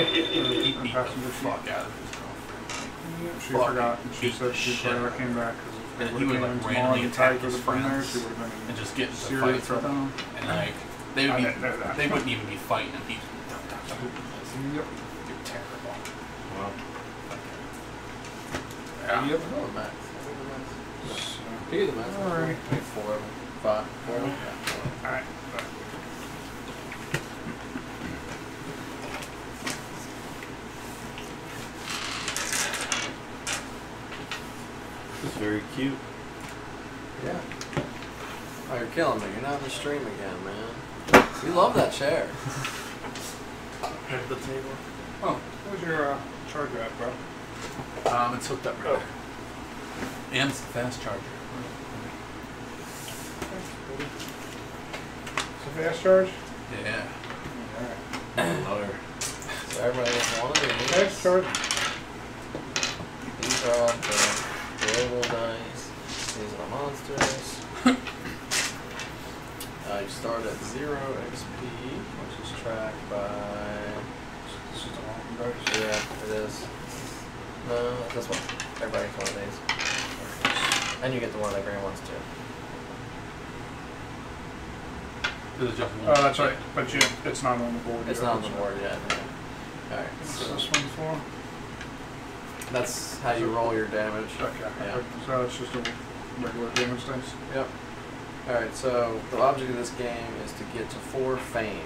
He beat the passenger fuck out of his girlfriend. Yeah, she Fucking forgot. She beat said the she shit never out came of back And because he would like randomly attack his friends she would have been in and just get into serious fights with trouble. them. And like they would I be, didn't know that. they wouldn't even be fighting him. He'd Yep. they're terrible. Well, Yeah. Yep. no, Max. So, He the Max. Alright. Maybe 4 of them. 5. 4 of them. Yeah. alright. It's very cute. Yeah. Oh, you're killing me. You're not in the stream again, man. We love that chair. At the table. Oh, where's your charger at, bro? It's hooked up right there. And it's the fast charger. It's a fast charge? Yeah. Alright. Lord. So everybody gets one of these. Fast charge. These are all the global dice. These are the monsters. You start at 0 XP, which is tracked by... This is the wrong dice. Yeah, it is. No, it's this one. Everybody gets one of these. And you get the one of the green ones too. This is just one. Oh, that's right. But it's not on the board It's yet. not on the board yet. Yeah. Alright, What's so this one for? that's how you roll your damage. Okay. Yeah. So it's just a regular damage dice? Yep. Alright, so the object of this game is to get to 4 fame.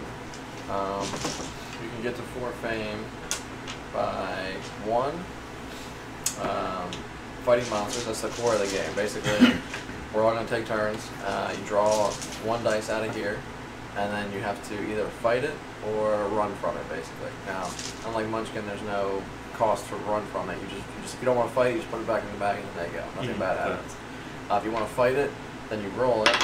You can get to 4 fame by 1, fighting monsters. That's the core of the game. Basically, we're all going to take turns. You draw 1 dice out of here, and then you have to either fight it or run from it, basically. Now, unlike Munchkin, there's no cost to run from it. You just if you don't want to fight, you just put it back in the bag, and there you go. Nothing bad happens. If you want to fight it, then you roll it,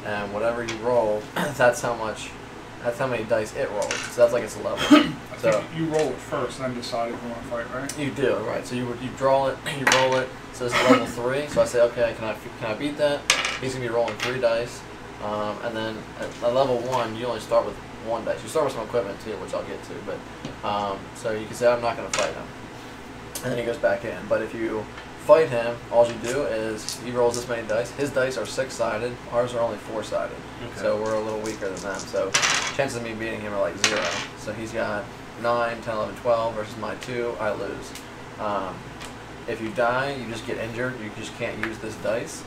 and whatever you roll, that's how many dice it rolls. So that's like its level. I So think you roll it first, then decide if you want to fight, right? you do, right? So you draw it, you roll it. So it's level 3. So I say, okay, can I beat that? He's gonna be rolling 3 dice, and then at level 1, you only start with 1 dice. You start with some equipment too, which I'll get to. But so you can say, I'm not gonna fight him, and then he goes back in. But if you fight him, all you do is he rolls this many dice. His dice are 6-sided. Ours are only 4-sided. Okay. So we're a little weaker than them. So chances of me beating him are like 0. So he's got 9, 10, 11, 12 versus my 2. I lose. If you die, you just get injured. You just can't use this dice.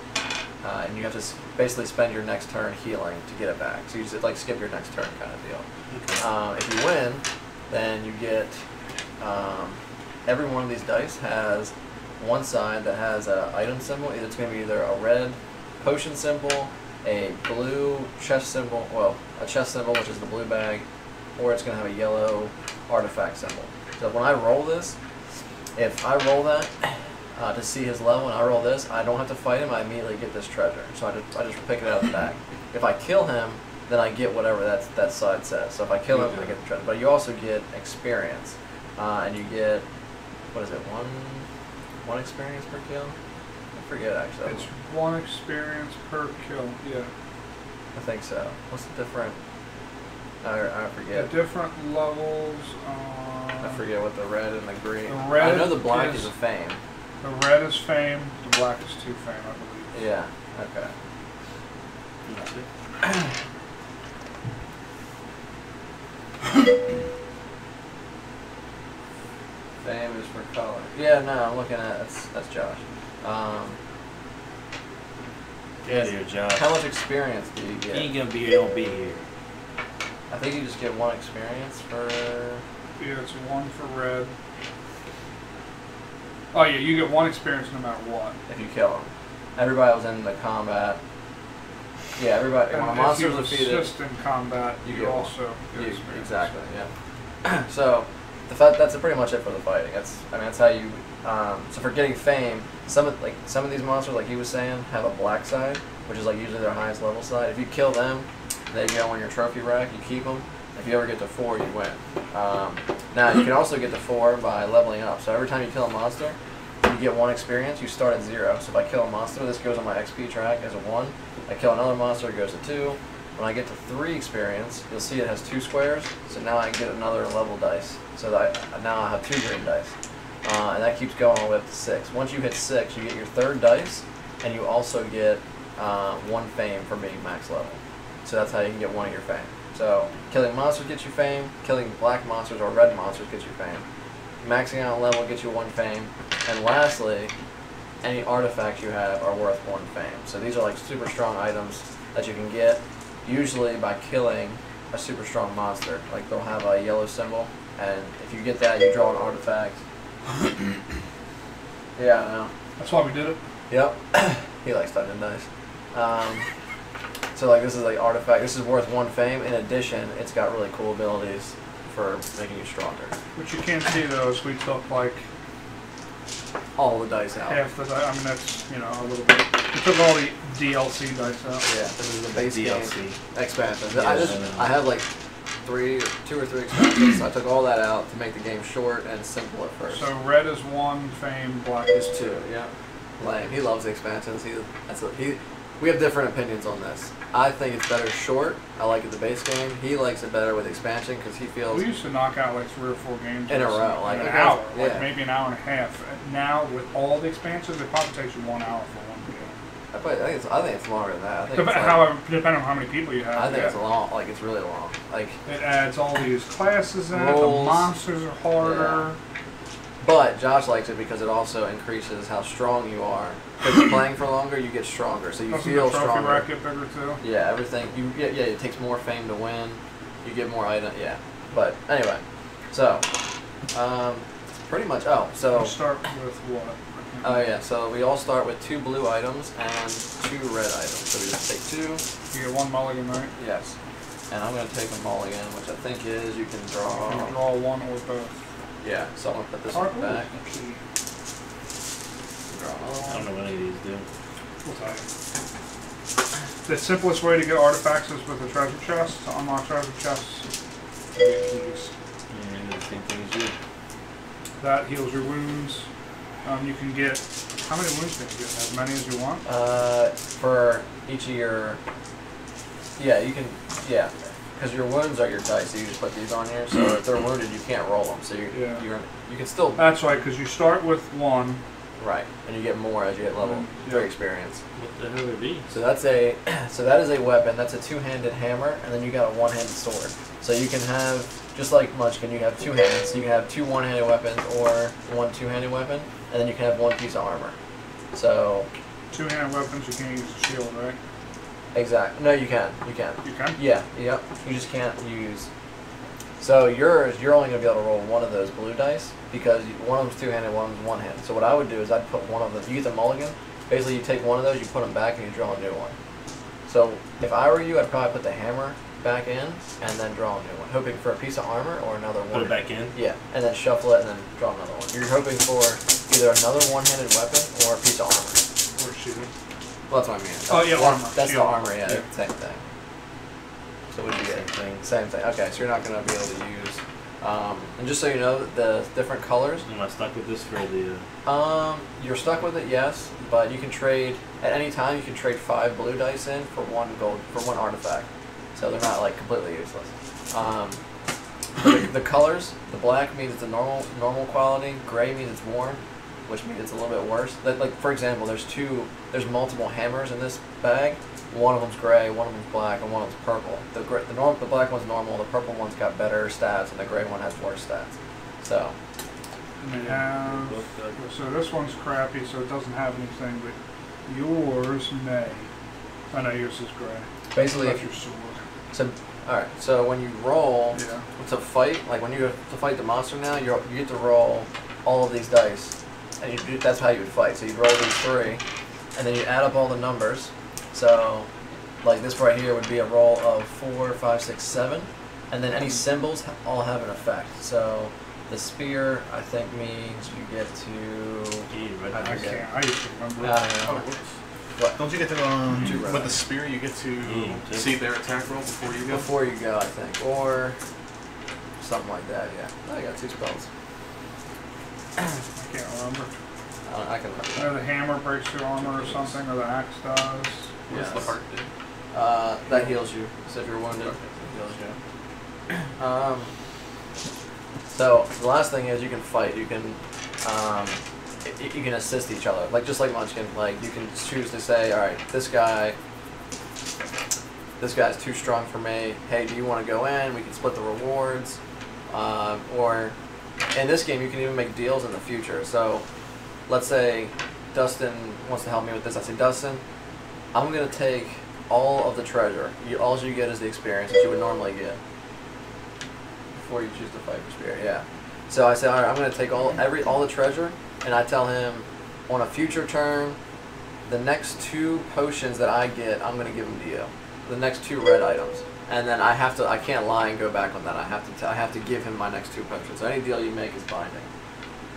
And you have to basically spend your next turn healing to get it back. So you just like skip your next turn kind of deal. Okay. If you win, then you get every one of these dice has one side that has an item symbol. It's going to be either a red potion symbol, a blue chest symbol, well, a chest symbol, which is the blue bag, or it's going to have a yellow artifact symbol. So when I roll this, if I roll that to see his level and I roll this, I don't have to fight him, I immediately get this treasure. So I just pick it out of the bag. If I kill him, then I get whatever that side says. So if I kill him, I get the treasure. But you also get experience. And you get, what is it, one experience per kill? I forget actually. It's 1 experience per kill, yeah. I think so. What's the different? I forget. The different levels, I forget what the red and the green. The red I know the black is is- a fame. the red is fame, the black is 2 fame, I believe. Yeah. Okay. Fame is for color. Yeah, no, I'm looking at that's Josh. Get here, Josh. How much experience do you He get? ain't gonna be here, don't be here. I think you just get 1 experience for. Yeah, it's 1 for red. Oh yeah, you get 1 experience no matter what. If you kill him. Everybody was in the combat. Yeah, everybody. When a And monster if is you defeated, assist in combat, you you get also get you, experience. exactly. Yeah. So that's pretty much it for the fighting. That's how you. So for getting fame, some of these monsters, like he was saying, have a black side, which is like usually their highest level side. If you kill them, they go on your trophy rack. You keep them. If you ever get to 4, you win. Now you can also get to 4 by leveling up. So every time you kill a monster, you get 1 experience. You start at 0. So if I kill a monster, this goes on my XP track as a 1. I kill another monster, it goes to 2. When I get to 3 experience, you'll see it has 2 squares. So now I get another level dice. So that now I have 2 green dice. And that keeps going all the way up to 6. Once you hit 6, you get your 3rd dice, and you also get 1 fame for being max level. So that's how you can get 1 of your fame. So killing monsters gets you fame, killing black monsters or red monsters gets you fame. Maxing out level gets you 1 fame. And lastly, any artifacts you have are worth 1 fame. So these are like super strong items that you can get, usually by killing a super strong monster. Like they'll have a yellow symbol, and if you get that, you draw an artifact. Yeah, I know. That's why we did it. Yep. He likes Dungeon Dice. So like this is like artifact. This is worth 1 fame. In addition, it's got really cool abilities for making you stronger. What you can't see though is we took like All the dice out. half the dice. I mean, that's, you know, a little bit. We took all the DLC dice out. Yeah, this is the base DLC. game expansions. Yeah, I have like 2 or 3 expansions. So I took all that out to make the game short and simple at first. So red is 1 fame, black is There's 2. Yeah. Lame. He loves the expansions. We have different opinions on this. I think it's better short. I like it the base game. He likes it better with expansion because he feels We used to knock out like 3 or 4 games in a row, like an it hour, has- like yeah. maybe an hour and a half. Now with all the expansions, it probably takes you 1 hour for one game. I think it's longer than that. I think it's like, However, depending on how many people you have. I think yeah. it's long. Like it's really long. Like, It adds all these classes in it. The Rolls. monsters are harder. but Josh likes it because it also increases how strong you are. Because playing for longer, you get stronger, so you Doesn't feel the trophy stronger. rack get bigger too? Yeah, everything. Yeah, it takes more fame to win. You get more item. Yeah, but anyway, so pretty much. Oh, so Let's start with what? oh yeah, so we all start with 2 blue items and 2 red items. So we just take 2. You get 1 mulligan, right? Yes, and I'm gonna take a mulligan, which I think is you can You draw. can draw 1 or both. Yeah, so I'm gonna put this Or- one back. ooh, actually, Draw another I don't one. know what any of these do. we'll tell you. The simplest way to get artifacts is with a treasure chest. To unlock treasure chests, you get keys. Yeah, I do the same thing as you. That heals your wounds. You can get, how many wounds can you get? As many as you want? For each of your, yeah, you can, yeah, because your wounds are your dice, so you just put these on here. So if they're wounded, you can't roll them. So Yeah. you can still That's right, because you start with 1. right, and you get more as you get level Yeah. 3 experience. What the hell are these? So that's a, so that is a weapon. That's a 2-handed hammer, and then you got a 1-handed sword. So you can have, just like Munchkin, you have 2 hands. So you can have 2 1-handed weapons or 1 2-handed weapon, and then you can have 1 piece of armor. So 2-handed weapons, you can't use a shield, right? exact. No, you can. You can. You can? Yeah. Yep. You just can't use. So yours, you're only gonna be able to roll 1 of those blue dice because one of them's 2-handed, one of them's 1-handed. So what I would do is I'd put one of them. You get the mulligan. Basically, you take one of those, you put them back, and you draw a new one. So if I were you, I'd probably put the hammer back in and then draw a new one, hoping for a piece of armor or another one. Put it back in? Yeah, and then shuffle it and then draw another one. You're hoping for either another 1-handed weapon or a piece of armor. Or shield. Well, that's what I mean. Oh, yeah, armor. That's the Shield. armor, yeah, Yeah. same thing. So what do you Same get? thing. Same thing. Okay, so you're not going to be able to use. And just so you know, the different colors. Am I stuck with this for the? You're stuck with it, yes, but you can trade at any time. You can trade 5 blue dice in for 1 gold for 1 artifact, so they're not like completely useless. The colors, the black means it's a normal quality. Gray means it's warm, which means it's a little bit worse. Like for example, there's multiple hammers in this bag. One of them's gray, one of them's black, and one of them's purple. The black one's normal. The purple one's got better stats, and the gray one has worse stats. So. And they have, so this one's crappy, so it doesn't have anything, but yours may. I know yours is gray. Basically, That's your sword. so alright, so when you roll Yeah. to fight, like when you have to fight the monster now, you get to roll all of these dice, and that's how you would fight. So you roll these 3, and then you add up all the numbers. So, like this right here would be a roll of 4, 5, 6, 7, and then any symbols all have an effect. So the spear, I think, means you get to. Yeah, I I forget. can't. I used to remember. Oh, whoops. What? Don't you get to, Two red with the items. spear, you get to Mm, see their attack roll before you go? Before you go, I think, or something like that. Yeah. Oh, I got 2 spells. I can't remember. I can. I know the hammer breaks your armor or something, or the axe does. What's Yes. the heart do? That heals you. So if you're wounded, it heals you. So the last thing is you can fight. You can assist each other. Like just like Munchkin, like you can choose to say, all right, this guy's too strong for me. Hey, do you want to go in? We can split the rewards. Or in this game, you can even make deals in the future. So let's say Dustin wants to help me with this. I say, Dustin, I'm going to take all of the treasure. All you get is the experience that you would normally get before you choose to fight for spirit. Yeah. So I say, all right, I'm going to take all the treasure, and I tell him on a future turn, the next 2 potions that I get, I'm going to give them to you. The next 2 red items. And then I can't lie and go back on that. I have to give him my next 2 potions. So any deal you make is binding.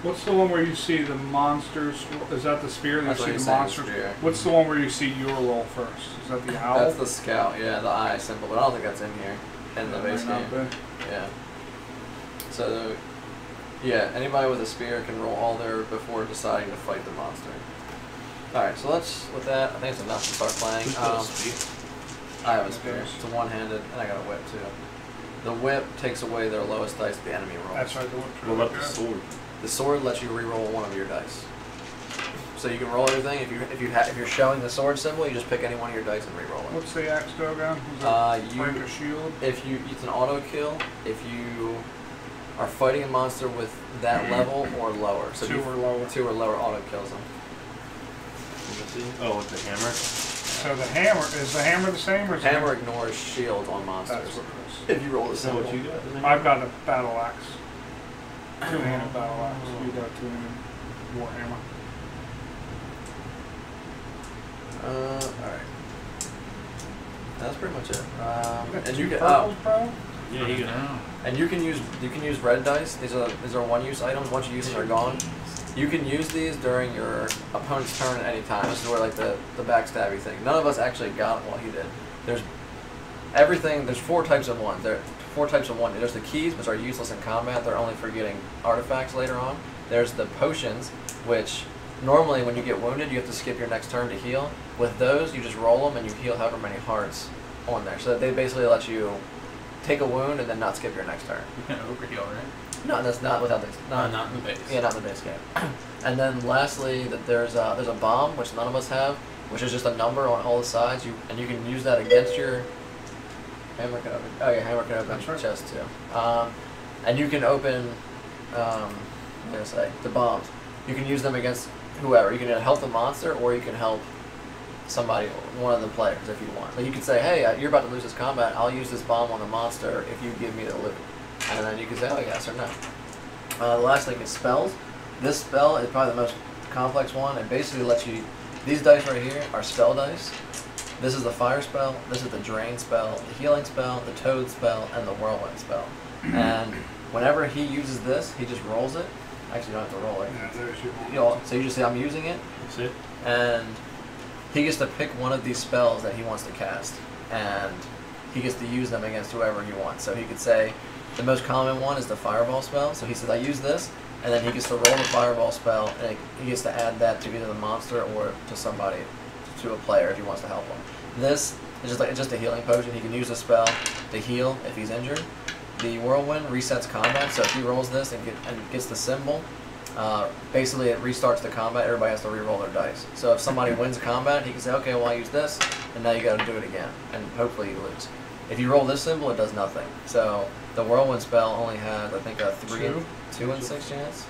What's the one where you see the monsters? Is that the spear? That's You what see you're the saying, monsters. spear. What's the one where you see your roll first? Is that the owl? That's the scout, yeah, the eye symbol. But I don't think that's in here in the base Might not game. be. Yeah. So, yeah, anybody with a spear can roll all there before deciding to fight the monster. Alright, so with that, I think it's enough to start playing. I have a spear. It's a one-handed, and I got a whip too. The whip takes away their lowest dice the enemy rolls. That's right. The whip. What about the sword? The sword lets you re-roll one of your dice. So you can roll everything. If you're showing the sword symbol, you just pick any one of your dice and re-roll it. What's the axe do again? Is it like a shield? It's an auto kill. If you are fighting a monster with that level or lower, so 2 or lower. 2 or lower auto kills them. Let me see. Oh, with the hammer? So the hammer, is the hammer the same or is Hammer ignores shield on That's monsters. what it is. If you roll the Is that symbol. what you got? I've got a battle axe. 2-handed battle axe. You got a 2-handed warhammer. Alright. That's pretty much it. And you can Purples, bro? Yeah, he got. No. and you can use red dice. These are one-use items. Once you use them, they're gone. You can use these during your opponent's turn at any time. This is where like the backstabby thing. None of us actually got what he did. There's 4 types of ones. There are 4 types of one. There's the keys, which are useless in combat. They're only for getting artifacts later on. There's the potions, which normally when you get wounded, you have to skip your next turn to heal. With those, you just roll them and you heal however many hearts on there. So they basically let you take a wound and then not skip your next turn. You can overheal, right? No, that's not without this. Not in the base. Yeah, not in the base game. And then lastly, that there's a bomb, which none of us have, which is just a number on all the sides. You can use that against your hammer can open. Oh yeah, hammer can open That's right. chest too. And you can open. I'm gonna say the bombs. You can use them against whoever. You can either help the monster or you can help somebody, one of the players, if you want. But you can say, hey, you're about to lose this combat. I'll use this bomb on the monster if you give me the loot. And then you can say, oh yes or no. The last thing is spells. This spell is probably the most complex one. It basically lets you. These dice right here are spell dice. This is the fire spell. This is the drain spell, the healing spell, the toad spell, and the whirlwind spell. And whenever he uses this, he just rolls it. Actually, you don't have to roll it. Yeah, there's your So you just say, I'm using it, That's it? and he gets to pick one of these spells that he wants to cast, and he gets to use them against whoever he wants. So he could say, the most common one is the fireball spell. So he says, I use this, and then he gets to roll the fireball spell, and he gets to add that to either the monster or to somebody, to a player if he wants to help him. This is just a healing potion. He can use the spell to heal if he's injured. The whirlwind resets combat, so if he rolls this and gets the symbol, basically it restarts the combat. Everybody has to re-roll their dice. So if somebody wins a combat, he can say, okay, well I use this, and now you got to do it again, and hopefully you lose. If you roll this symbol, it does nothing. So the whirlwind spell only has, I think, a 2 in 6 chance.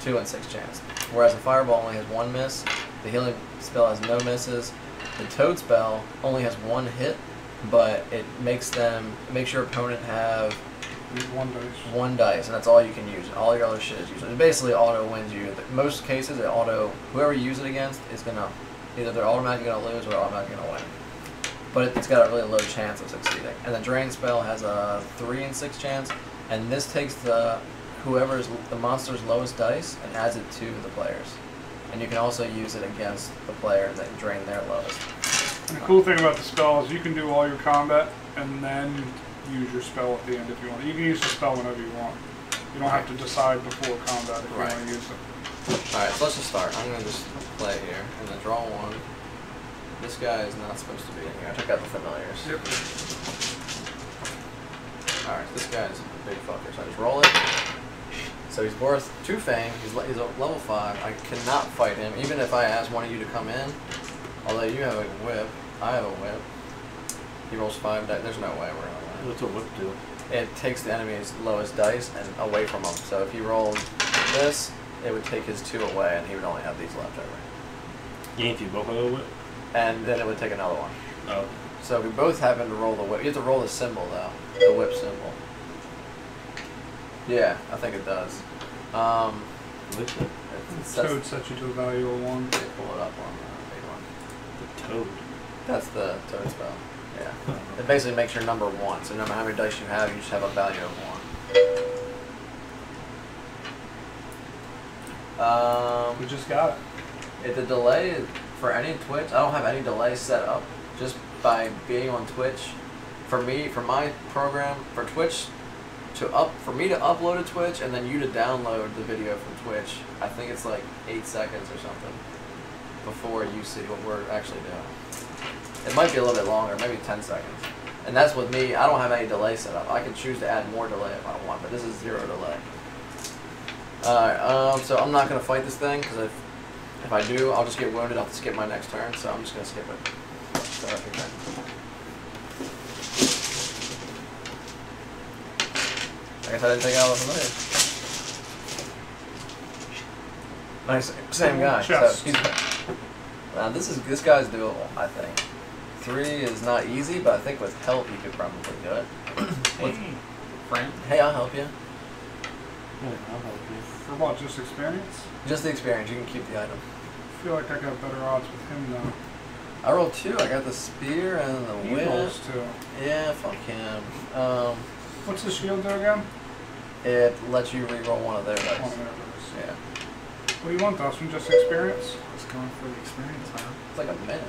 2 in 6 chance. Whereas the fireball only has 1 miss. The healing spell has no misses. The toad spell only has 1 hit, but it makes your opponent have Use 1 dice. 1 dice, and that's all you can use. All your other shit is useless. It basically auto wins you. In most cases, whoever you use it against is gonna either they're automatically gonna lose or they're automatically gonna win. But it's got a really low chance of succeeding. And the drain spell has a 3 in 6 chance, and this takes the monster's lowest dice and adds it to the players. And you can also use it against the player that drain their lowest. And the cool thing about the spell is you can do all your combat and then use your spell at the end if you want. You can use the spell whenever you want. You don't have to decide before combat if you want to use it. Alright, so let's just start. I'm going to just play here. I'm going to draw 1. This guy is not supposed to be in here. I took out the familiars. Yep. Alright, this guy's a big fucker, so I just roll it. So he's worth 2 fang, he's a level 5. I cannot fight him, even if I ask one of you to come in. Although you have a whip, I have a whip. He rolls 5 dice, there's no way we're gonna win. What's a whip do? It takes the enemy's lowest dice and away from him. So if he rolled this, it would take his 2 away and he would only have these left over. You ain't you both have a whip? And then it would take another one. Oh. So we both happen to roll the whip. You have to roll the symbol though, the whip symbol. Yeah, I think it does. What's it? Toad sets you to a value of 1. They pull it up on the big one. The toad. That's the toad spell. Yeah. It basically makes your number 1. So no matter how many dice you have, you just have a value of 1. We just got it. The delay for any Twitch, I don't have any delay set up. Just by being on Twitch, for my program, for Twitch, for me to upload to Twitch and then you to download the video from Twitch, I think it's like 8 seconds or something before you see what we're actually doing. It might be a little bit longer, maybe 10 seconds. And that's with me, I don't have any delay set up. I can choose to add more delay if I want, but this is 0 delay. Alright, so I'm not going to fight this thing, because if I do, I'll just get wounded, I'll have to skip my next turn, so I'm just going to skip it. Start up your turn. I guess I didn't take out the familiar. Nice, same guy. Chest. So now this guy's doable, I think. 3 is not easy, but I think with help you could probably do it. Hey, friend. Hey, I'll help you. Yeah, I'll help you. For what, just experience? Just the experience, you can keep the item. I feel like I got better odds with him though. I rolled 2, I got the spear and the He whip. rolls 2. Yeah, fuck him. What's the shield do again? It lets you re-roll one of their dice. One of their dice. Yeah. What do you want, Dustin? Just experience? Just going for the experience, huh? It's like a minute.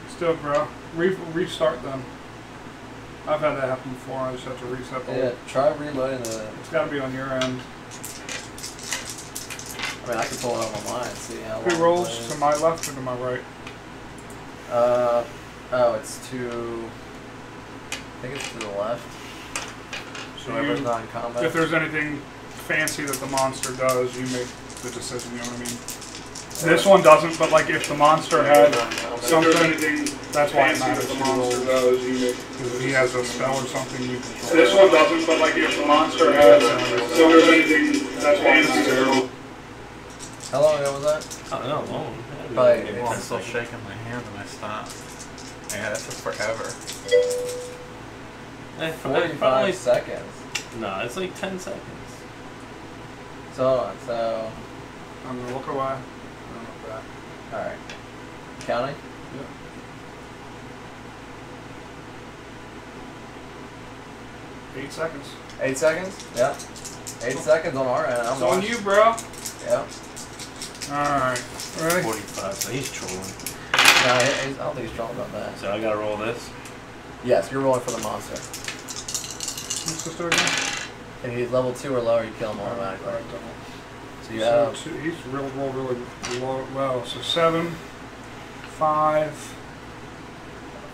Still, bro. Restart them. I've had that happen before. I just have to reset the Yeah, try reloading the... It's got to be on your end. I mean, I can pull it up on mine and see how long Who it rolls? plays. To my left or to my right? Oh, it's to... I think it's to the left. So Whoever's you, not in combat. if there's anything fancy that the monster does, you make the decision, you know what I mean? This one doesn't, but like if the monster had something, that's why it matters. The monster does, you make. If he has a spell or something, you control. This one doesn't, but like if the monster has something, that's why it matters. How long ago was that? Oh, not long. By- Maybe Well, 10 I'm still seconds. shaking my hand and I stopped. Yeah, this is forever. Probably 45 seconds. Nah, it's like 10 seconds. So hold on, so... I'm gonna look away. I'm gonna look back. Alright. Counting? Yeah. 8 seconds. 8 seconds? Yeah. 8 seconds on our end. I'm It's on watching. you, bro. Yeah. Alright. Ready? 45, so he's trolling. No, I don't think he's strong about that. So I gotta roll this. Yes, you're rolling for the monster. What's this do again? If he's level 2 or lower, you kill him automatically. Alright, double. So you So have... he's rolled really low. So 7, 5,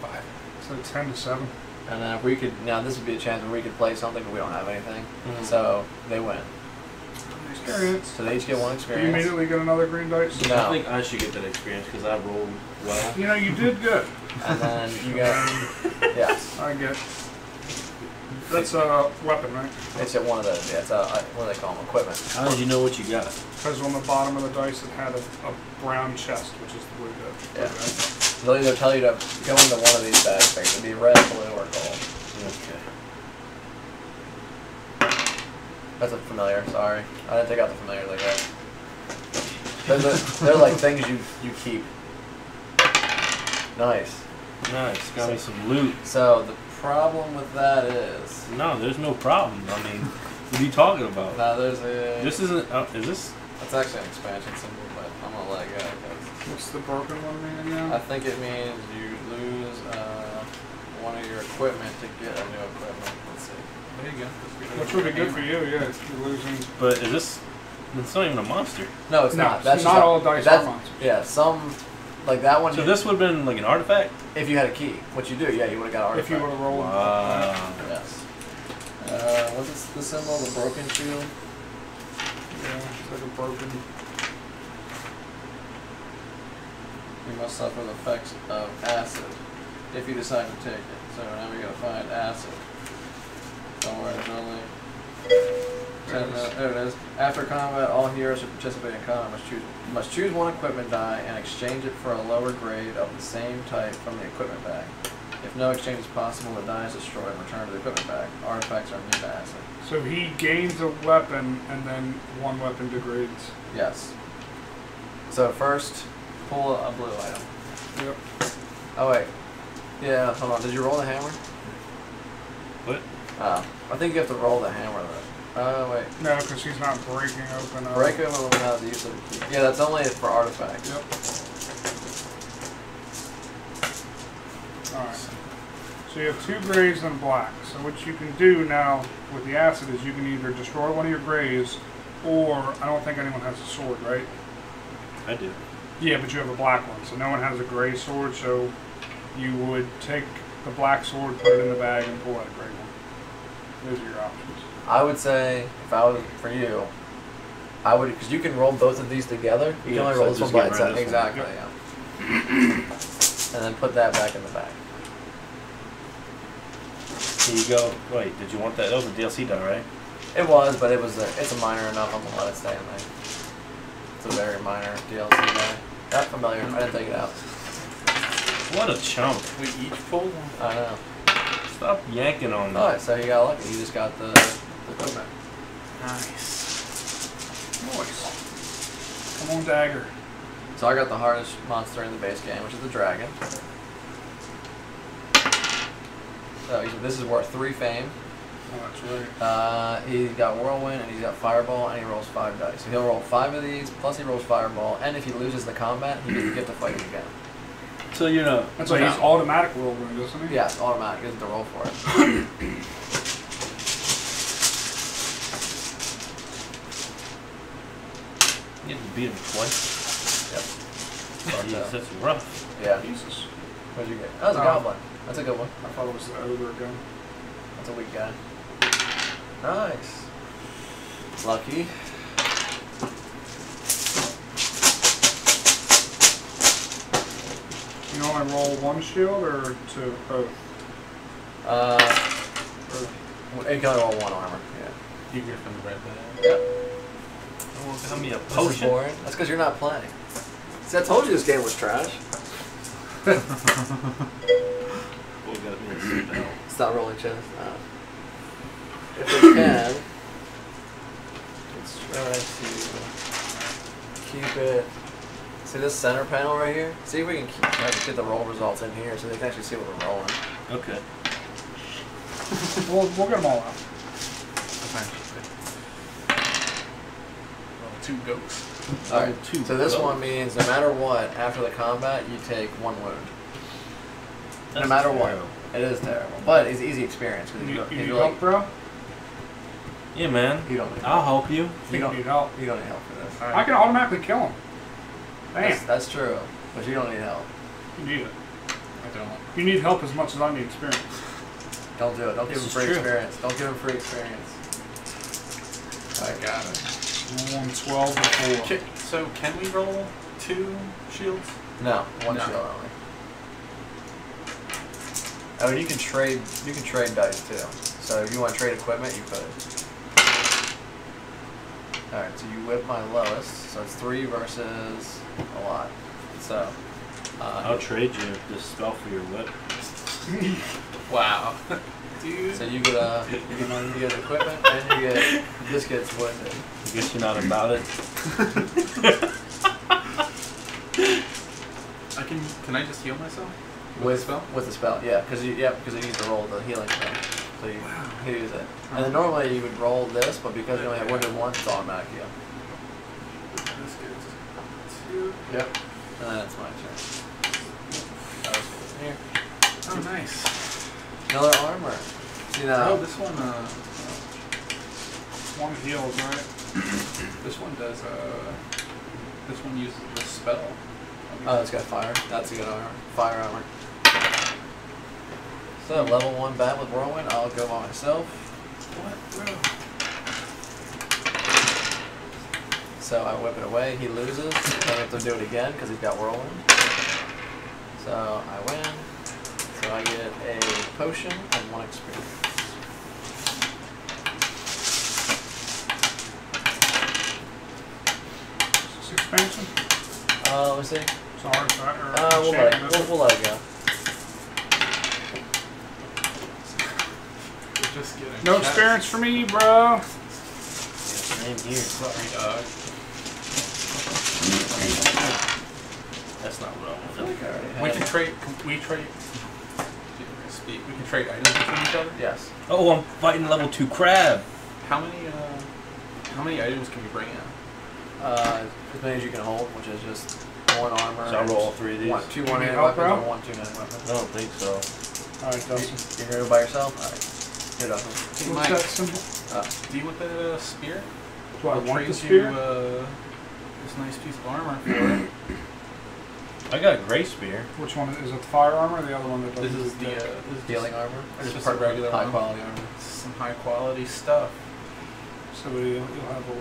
5. so 10 to 7. And then if we could... Now, this would be a chance where we could play something, but we don't have anything. Mhm. So, they win. Experience. So they each get 1 You experience. immediately get another green dice. No. I think I should get that experience because I rolled well. You know, you did good. And then you got... Yeah. I get. That's a weapon, right? It's at one of those. Yeah, it's a... What do they call them? Equipment. How did you know what you got? Because on the bottom of the dice it had a brown chest, which is the blue dice. Yeah. They'll either tell you to go into one of these bag things. It'll be red, blue, or gold. Okay. That's a familiar, sorry. I didn't take out the familiar like that. They're like things you keep. Nice. Nice. Got me some loot. So the problem with that is... No, there's no problem. I mean, what are you talking about? Now there's a... This isn't. Is this? That's actually an expansion symbol, but I'm gonna let it go. 'Cause What's the broken one mean I again? think it means you lose one of your equipment to get a new equipment. Let's see. There you go. Which would be good for you, yeah. You're losing. But is this? It's not even a monster. No, it's No, not. That's not just all dice that's- are monsters. Yeah, some like that one. So this would have been like an artifact? If you had a key, which you do, yeah, you would have got an If you would artifact. have rolled. Wow. Yes. What's the symbol? The broken shield? Yeah, it's like a broken. You must suffer the effects of acid if you decide to take it. So now we gotta find acid. Don't worry, there's only 10 minutes. There it is. After combat, all heroes who participate in combat must choose one equipment die and exchange it for a lower grade of the same type from the equipment bag. If no exchange is possible, the die is destroyed and returned to the equipment bag. Artifacts are immune to acid. So he gains a weapon, and then one weapon degrades. Yes. So first, pull a blue item. Yep. Oh wait. Yeah, hold on. Did you roll the hammer? What? I think you have to roll the hammer though. Oh wait. No, because he's not breaking open. Break open without the use of the key. Yeah, that's only for artifacts. Yep. Alright. So you have 2 grays and a black. So what you can do now with the acid is you can either destroy one of your grays, or I don't think anyone has a sword, right? I do. Yeah, but you have a black one, so no one has a gray sword, so you would take the black sword, put it in the bag, and pull out a gray one. Those are your options. I would say, if I was for you, I would, because you can roll both of these together. You can Yeah, only so roll this just one by get rid of itself. this one. Exactly, yeah. And then put that back in the bag. Here you go. Wait, did you want that? That was a DLC die, right? It was, but it's a minor enough. I'm gonna let it stay in there. It's a very minor DLC guy. Not familiar. I didn't take it out. What a chump. We each pull one. I know. Stop yanking on me. Alright, so you got lucky. You just got the equipment. Nice. Nice. Come on, dagger. So I got the hardest monster in the base game, which is the dragon. So this is worth 3 fame. Oh, that's right. He's got whirlwind and he's got fireball and he rolls 5 dice. So he'll roll 5 of these, plus he rolls fireball, and if he loses the combat, he gets the gift of fighting again. So you're not. That's why he's automatic whirlwind, isn't he? Yeah, it's automatic. He doesn't have to roll for it. You have to beat him twice. Yep. Jeez, that's rough. Yeah. Jesus. What'd you get? Oh, that's a Oh. goblin. That's a good one. I thought it was the ogre again. That's a weak guy. Nice. Lucky. You only roll 1 shield or 2? Both. You can only roll 1 armor. Yeah. You get from the red bag. Yep. Tell me a This is potion. boring. That's because you're not playing. See, I told you this game was trash. Oh, got me a spell. Stop rolling chest. If we can, let's try to keep it. See this center panel right here? See if we can get the roll results in here so they can actually see what we're rolling. Okay. We'll get them all out. Well, 2 goats. Alright, two so this goats. one means no matter what, after the combat, you take 1 wound. That's no matter terrible. what. It is terrible. But it's easy experience. Cause You if need you're help, like, bro? Yeah, man. you don't need I'll help. help you. You don't, need help. you don't need help for this. I can automatically kill him. Damn. That's true. But you don't need help. You need it. I don't. You need help as much as I need experience. Don't do it. Don't give This him is free true. experience. Don't give him free experience. I got it. Rolling 12 before. So can we roll 2 shields? No, 1 No. shield only. Oh, and you can trade dice too. So if you want to trade equipment, you could. Alright, so you whip my lowest. So it's 3 versus a lot. So I'll trade you this spell for your whip. Wow. Dude. so you get you get equipment and you get this gets whipped. I guess you're not about it. Can I just heal myself? With spell? With the spell, yeah, because you need to roll the healing spell, so you use it. And then normally you would roll this, but because you only have wounded once, it's automatic heal. This gets 2. Yep. And then it's my turn. That was here. Oh, nice. Another armor. See now. Oh, this one. 1 heals, right? This one does. This one uses the spell. Oh, it's got fire. That's a good armor. Fire armor. So level 1 bat with whirlwind. I'll go by myself. What, bro? So I whip it away. He loses. I have to do it again because he's got whirlwind. So I win. So I get a potion and 1 experience. Is this expansion? Let me see. It's an artifact or We'll let it go. We're just getting No checked. experience for me, bro. Same here. Sorry, dog. That's not what I I feel want. like I already We have can it. trade. We can trade items between each other. Yes. Oh, I'm fighting level 2 crab. How many items can we bring in? As many as you can hold, which is just 1 armor. So I roll all 3 of these? 2 You need 1-handed help, weapons bro? or 1 2-handed weapons. I don't think so. Alright, Dustin. You're gonna go by yourself? Alright. Here, Dustin. Hey, What's Mike, that symbol? do you want the spear? Do I I'll want trade the spear? you this nice piece of armor for it. I got a gray spear. Which one is it? The fire armor or the other one that This doesn't is do the that? this is Healing armor? Or It's just just a part regular high one. quality armor? some high quality stuff. So you'll have a...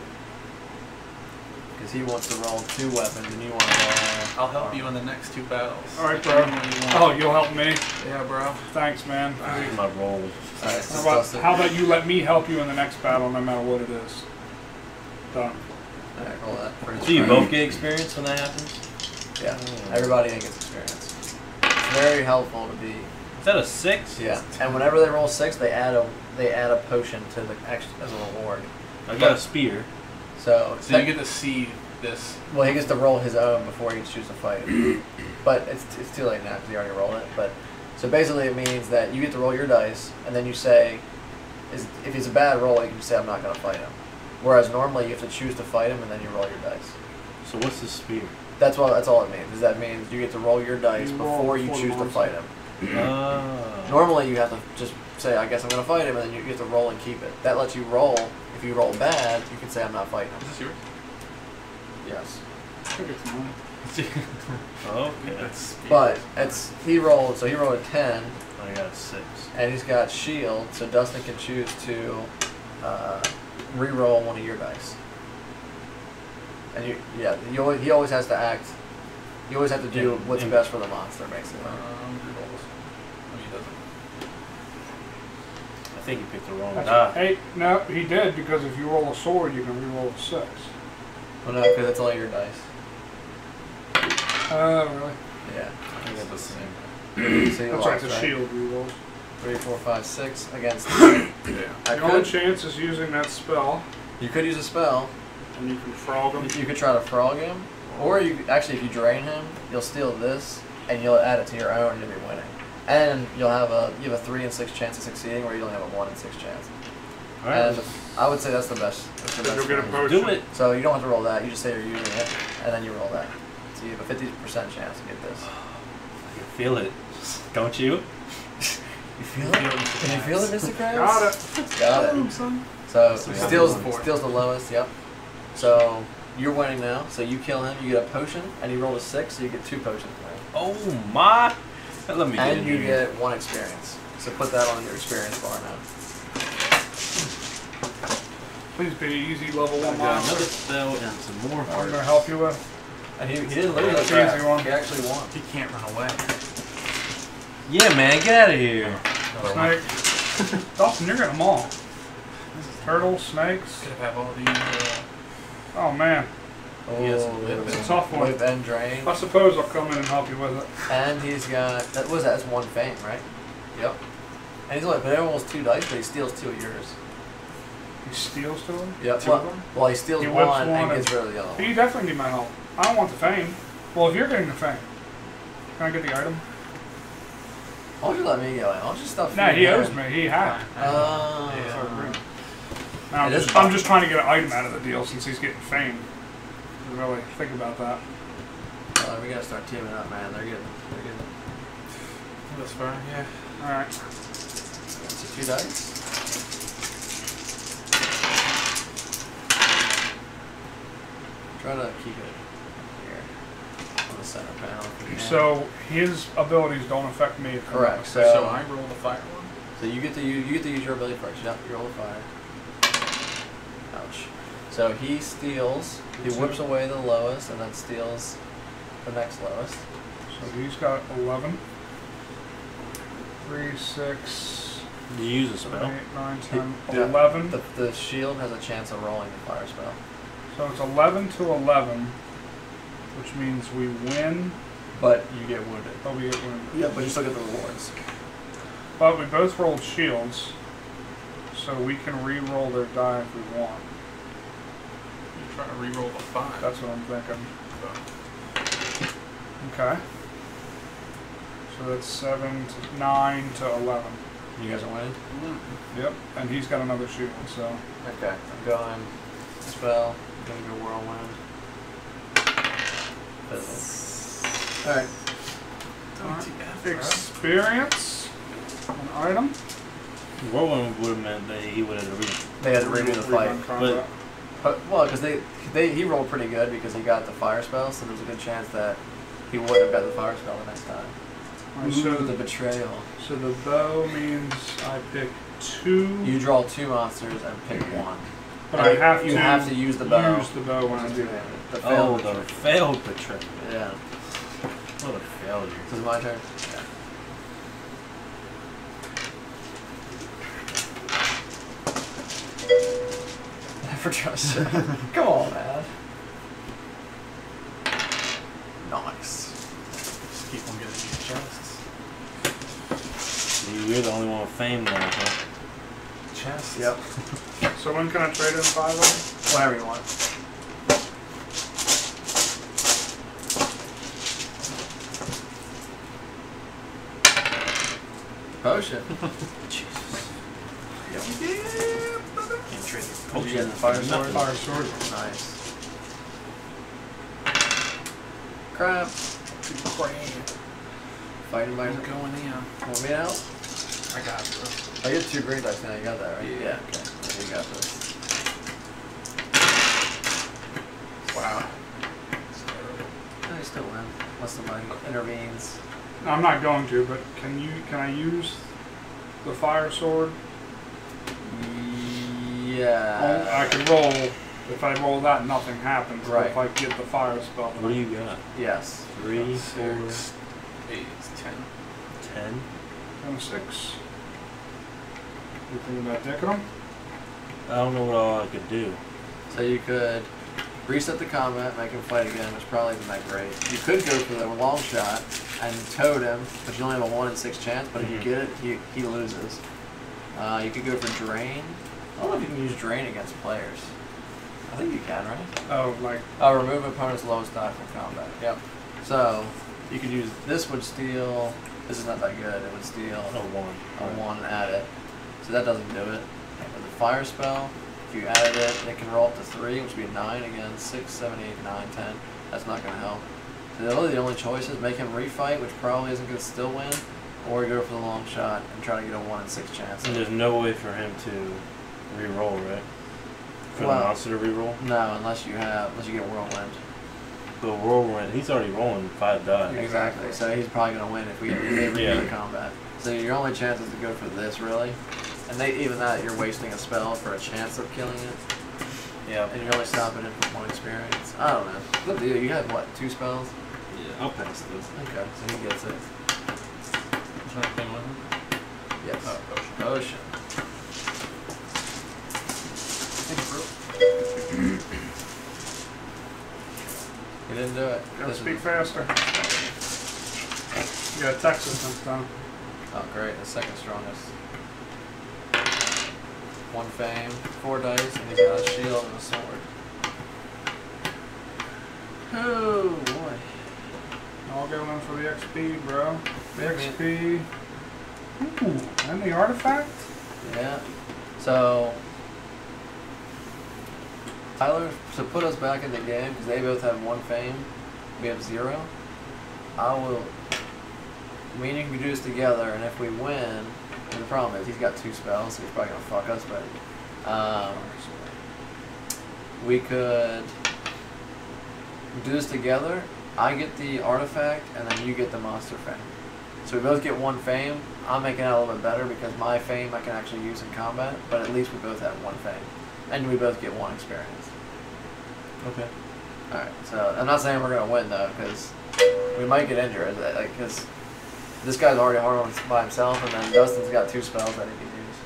Because he wants to roll 2 weapons and you want to roll... I'll help you in the next 2 battles. Alright, Pick bro. one you want. Oh, you'll help me? Yeah, bro. Thanks, man. My roll. Alright, so How about you let me help you in the next battle no matter what it is? Done. Alright, roll that. So you both get experience when that happens? Yeah. Everybody gets experience. It's very helpful to be... Is that a 6? Yeah. And whenever they roll 6, they add a potion to the as a reward. I got a spear. So So you get to see this. well, he gets to roll his own before he can choose to fight. But it's too late now because he already rolled it. But so basically, it means that you get to roll your dice, and then you say, if it's a bad roll, you can say I'm not going to fight him. Whereas normally you have to choose to fight him, and then you roll your dice. So what's the spear? That's all it means. Is that means you get to roll your dice You roll before you before the choose to monster. fight him. Normally you have to just say, I guess I'm going to fight him, and then you get to roll and keep it. That lets you roll. If you roll bad, you can say I'm not fighting Is him. this yours? Yes. I think it's mine. Okay. That's But he rolled a 10, I got a 6. and he's got shield, so Dustin can choose to re-roll one of your dice. And he always has to act. You always have to do what's best for the monster, basically. Rerolls. I mean, he doesn't. I think you picked the wrong That's die. Hey, no, he did, because if you roll a sword, you can re-roll a 6. Well, no, because it's only your dice. Really? Yeah. I think it's the same. So you That's right, lost, the right? shield re-rolls. 3, 4, 5, 6 against. Yeah. I The only could. chance is using that spell, You could use a spell. and you can frog him. You could try to frog him, or you actually, if you drain him, you'll steal this and you'll add it to your own, and you'll be winning. And you have a 3 in 6 chance of succeeding, where you only have a 1 in 6 chance. Alright. And I would say that's the best. That's the Then best you'll get a one. potion. Do it. So you don't have to roll that. You just say you're using it, and then you roll that. So you have a 50% chance to get this. I can feel it. Don't you? You feel it? Can you feel it, Mr. Krabs? Got it. Got it. So So steals the lowest. Yep. So you're winning now. So you kill him. You get a potion, and you roll a 6, so you get 2 potions. Now. Oh my! Let me get And in you here. get 1 experience. So put that on your experience bar now. Please be easy level 1 I got another monster. spell and some more I'm hearts. going to help you with. And he didn't lose That's the an easy draft. one. He actually won. He can't run away. Yeah, man, get out of here. Snake. Dawson, you're getting them all. Turtles, snakes. Could have all these. Oh, man. He has Oh, whip It's a tough one. Whip and drain. I suppose I'll come in and help you with it. And he's got, that's 1 fame, right? Yep. And he's only, but everyone rolls 2 dice, but he steals 2 of yours. He steals to him? Yep. 2 of them? Well, he steals He one, whips and one gets rid of the other one. You definitely need my help. I don't want the fame. Well, if you're getting the fame, can I get the item? Why don't you let me go in? I'll just stop. Nah, he owes me. He had. Yeah. Now, It is I'm just trying to get an item out of the deal since he's getting fame. Really think about that. We gotta start teaming up, man. They're getting. That's fine. Yeah. Alright. So 2 dice. Try to keep it here. the center panel. if you can. So his abilities don't affect me. if I'm not Correct, mistaken. So I roll the fire one. So you get to use your ability first. Yep, you roll the fire. Ouch. So he steals. He whips away the lowest and then steals the next lowest. So he's got 11. 3, 6, Do you use a 7, spell? 8, 9, 10, Yeah. 11. The shield has a chance of rolling the fire spell. So it's 11 to 11, which means we win, But you get wounded. but we get wounded. Yeah, but you still get the rewards. But we both rolled shields, so we can re-roll their die if we want. You try to re-roll the 5. That's what I'm thinking. So, Okay. So that's 9 to 11. You guys are winning? Yep. And he's got another shield, so. Okay. I'm going spell. I'm going to go whirlwind. Fizzle. Alright. Experience. An item. Whirlwind would have meant that he would have They had to redo the fight. Rerun combat. But, well, because he rolled pretty good because he got the fire spell, so there's a good chance that he wouldn't have got the fire spell the next time. Alright, Ooh, the so, betrayal. so the bow means I pick 2, You draw 2 monsters and pick 1. but I have you to have to use the bow. use the bow when I do that. The Oh, failed the betrayal. failed betrayal. Yeah. What a failure. This is my turn. Never trust you. Come on, man. Nice. Just keep on getting these chests. You're the only one with fame now, huh? Chests? Yep. So when can I trade in 5 of them? Whatever you want. Potion. Jesus. Yep. Can't trade the Did you get the fire sword? Fire sword. Nice. Crap. Fighting by I'm going in. Want me out? I got you. I get 2 green dice now. You got that, right? Yeah. Okay. Yeah, you got this. Wow. No, you still win. Unless somebody intervenes. I'm not going to, but can I use the fire sword? Yeah. I could roll. If I roll that, nothing happens. But Right. if I get the fire spell, What do you got? Yes. 3, 4, 6, 8, 10. 10? and 6. You think about dicking them? I don't know what all I could do. So you could reset the combat, make him fight again, which probably isn't that great. You could go for the long shot and toad him, but you only have a 1 in 6 chance, but if you get it, he loses. You could go for drain. I don't know if you can use drain against players. I think you can, right? Oh, like Remove opponent's lowest die from combat. Yep. So you could use this would steal. This is not that good. It would steal A 1. a 1 and add it. So that doesn't do it. With the fire spell, if you added it, it can roll up to 3, which would be 9 again. 6, 7, 8, 9, 10. That's not going to help. So really the only choice is make him refight, which probably isn't going to still win, or go for the long shot and try to get a 1 in 6 chance. And there's no way for him to re-roll, right? For Well, the monster to re-roll? No, unless you get whirlwind. But whirlwind, he's already rolling 5 die. Exactly. So he's probably going to win if we redo Yeah. the combat. So your only chance is to go for this, really. And even that, you're wasting a spell for a chance of killing it. Yeah. And you're only stopping it from 1 experience. I don't know. Look at you. You have, what, 2 spells? Yeah, I'll pass this. Okay, so he gets it. Is there anything with him? Yes. Oh, potion. Potion. He didn't do it. gotta This is- speak faster. You got Texas next time. Oh, great. The second strongest. 1 fame, 4 dice, and he's got a shield and a sword. Oh, boy. I'll go in for the XP, bro. The Yeah. XP. Ooh, and the artifact? Yeah. So, Tyler, to put us back in the game, because they both have 1 fame, we have 0. Me and you can do this together, and if we win, and the problem is he's got 2 spells, so he's probably gonna fuck us, but we could do this together, I get the artifact, and then you get the monster fame. So we both get 1 fame. I'm making it a little bit better because my fame I can actually use in combat, but at least we both have 1 fame. And we both get 1 experience. Okay. Alright, so I'm not saying we're going to win though, because we might get injured. Because this guy's already hard by himself, and then Dustin's got 2 spells that he can use.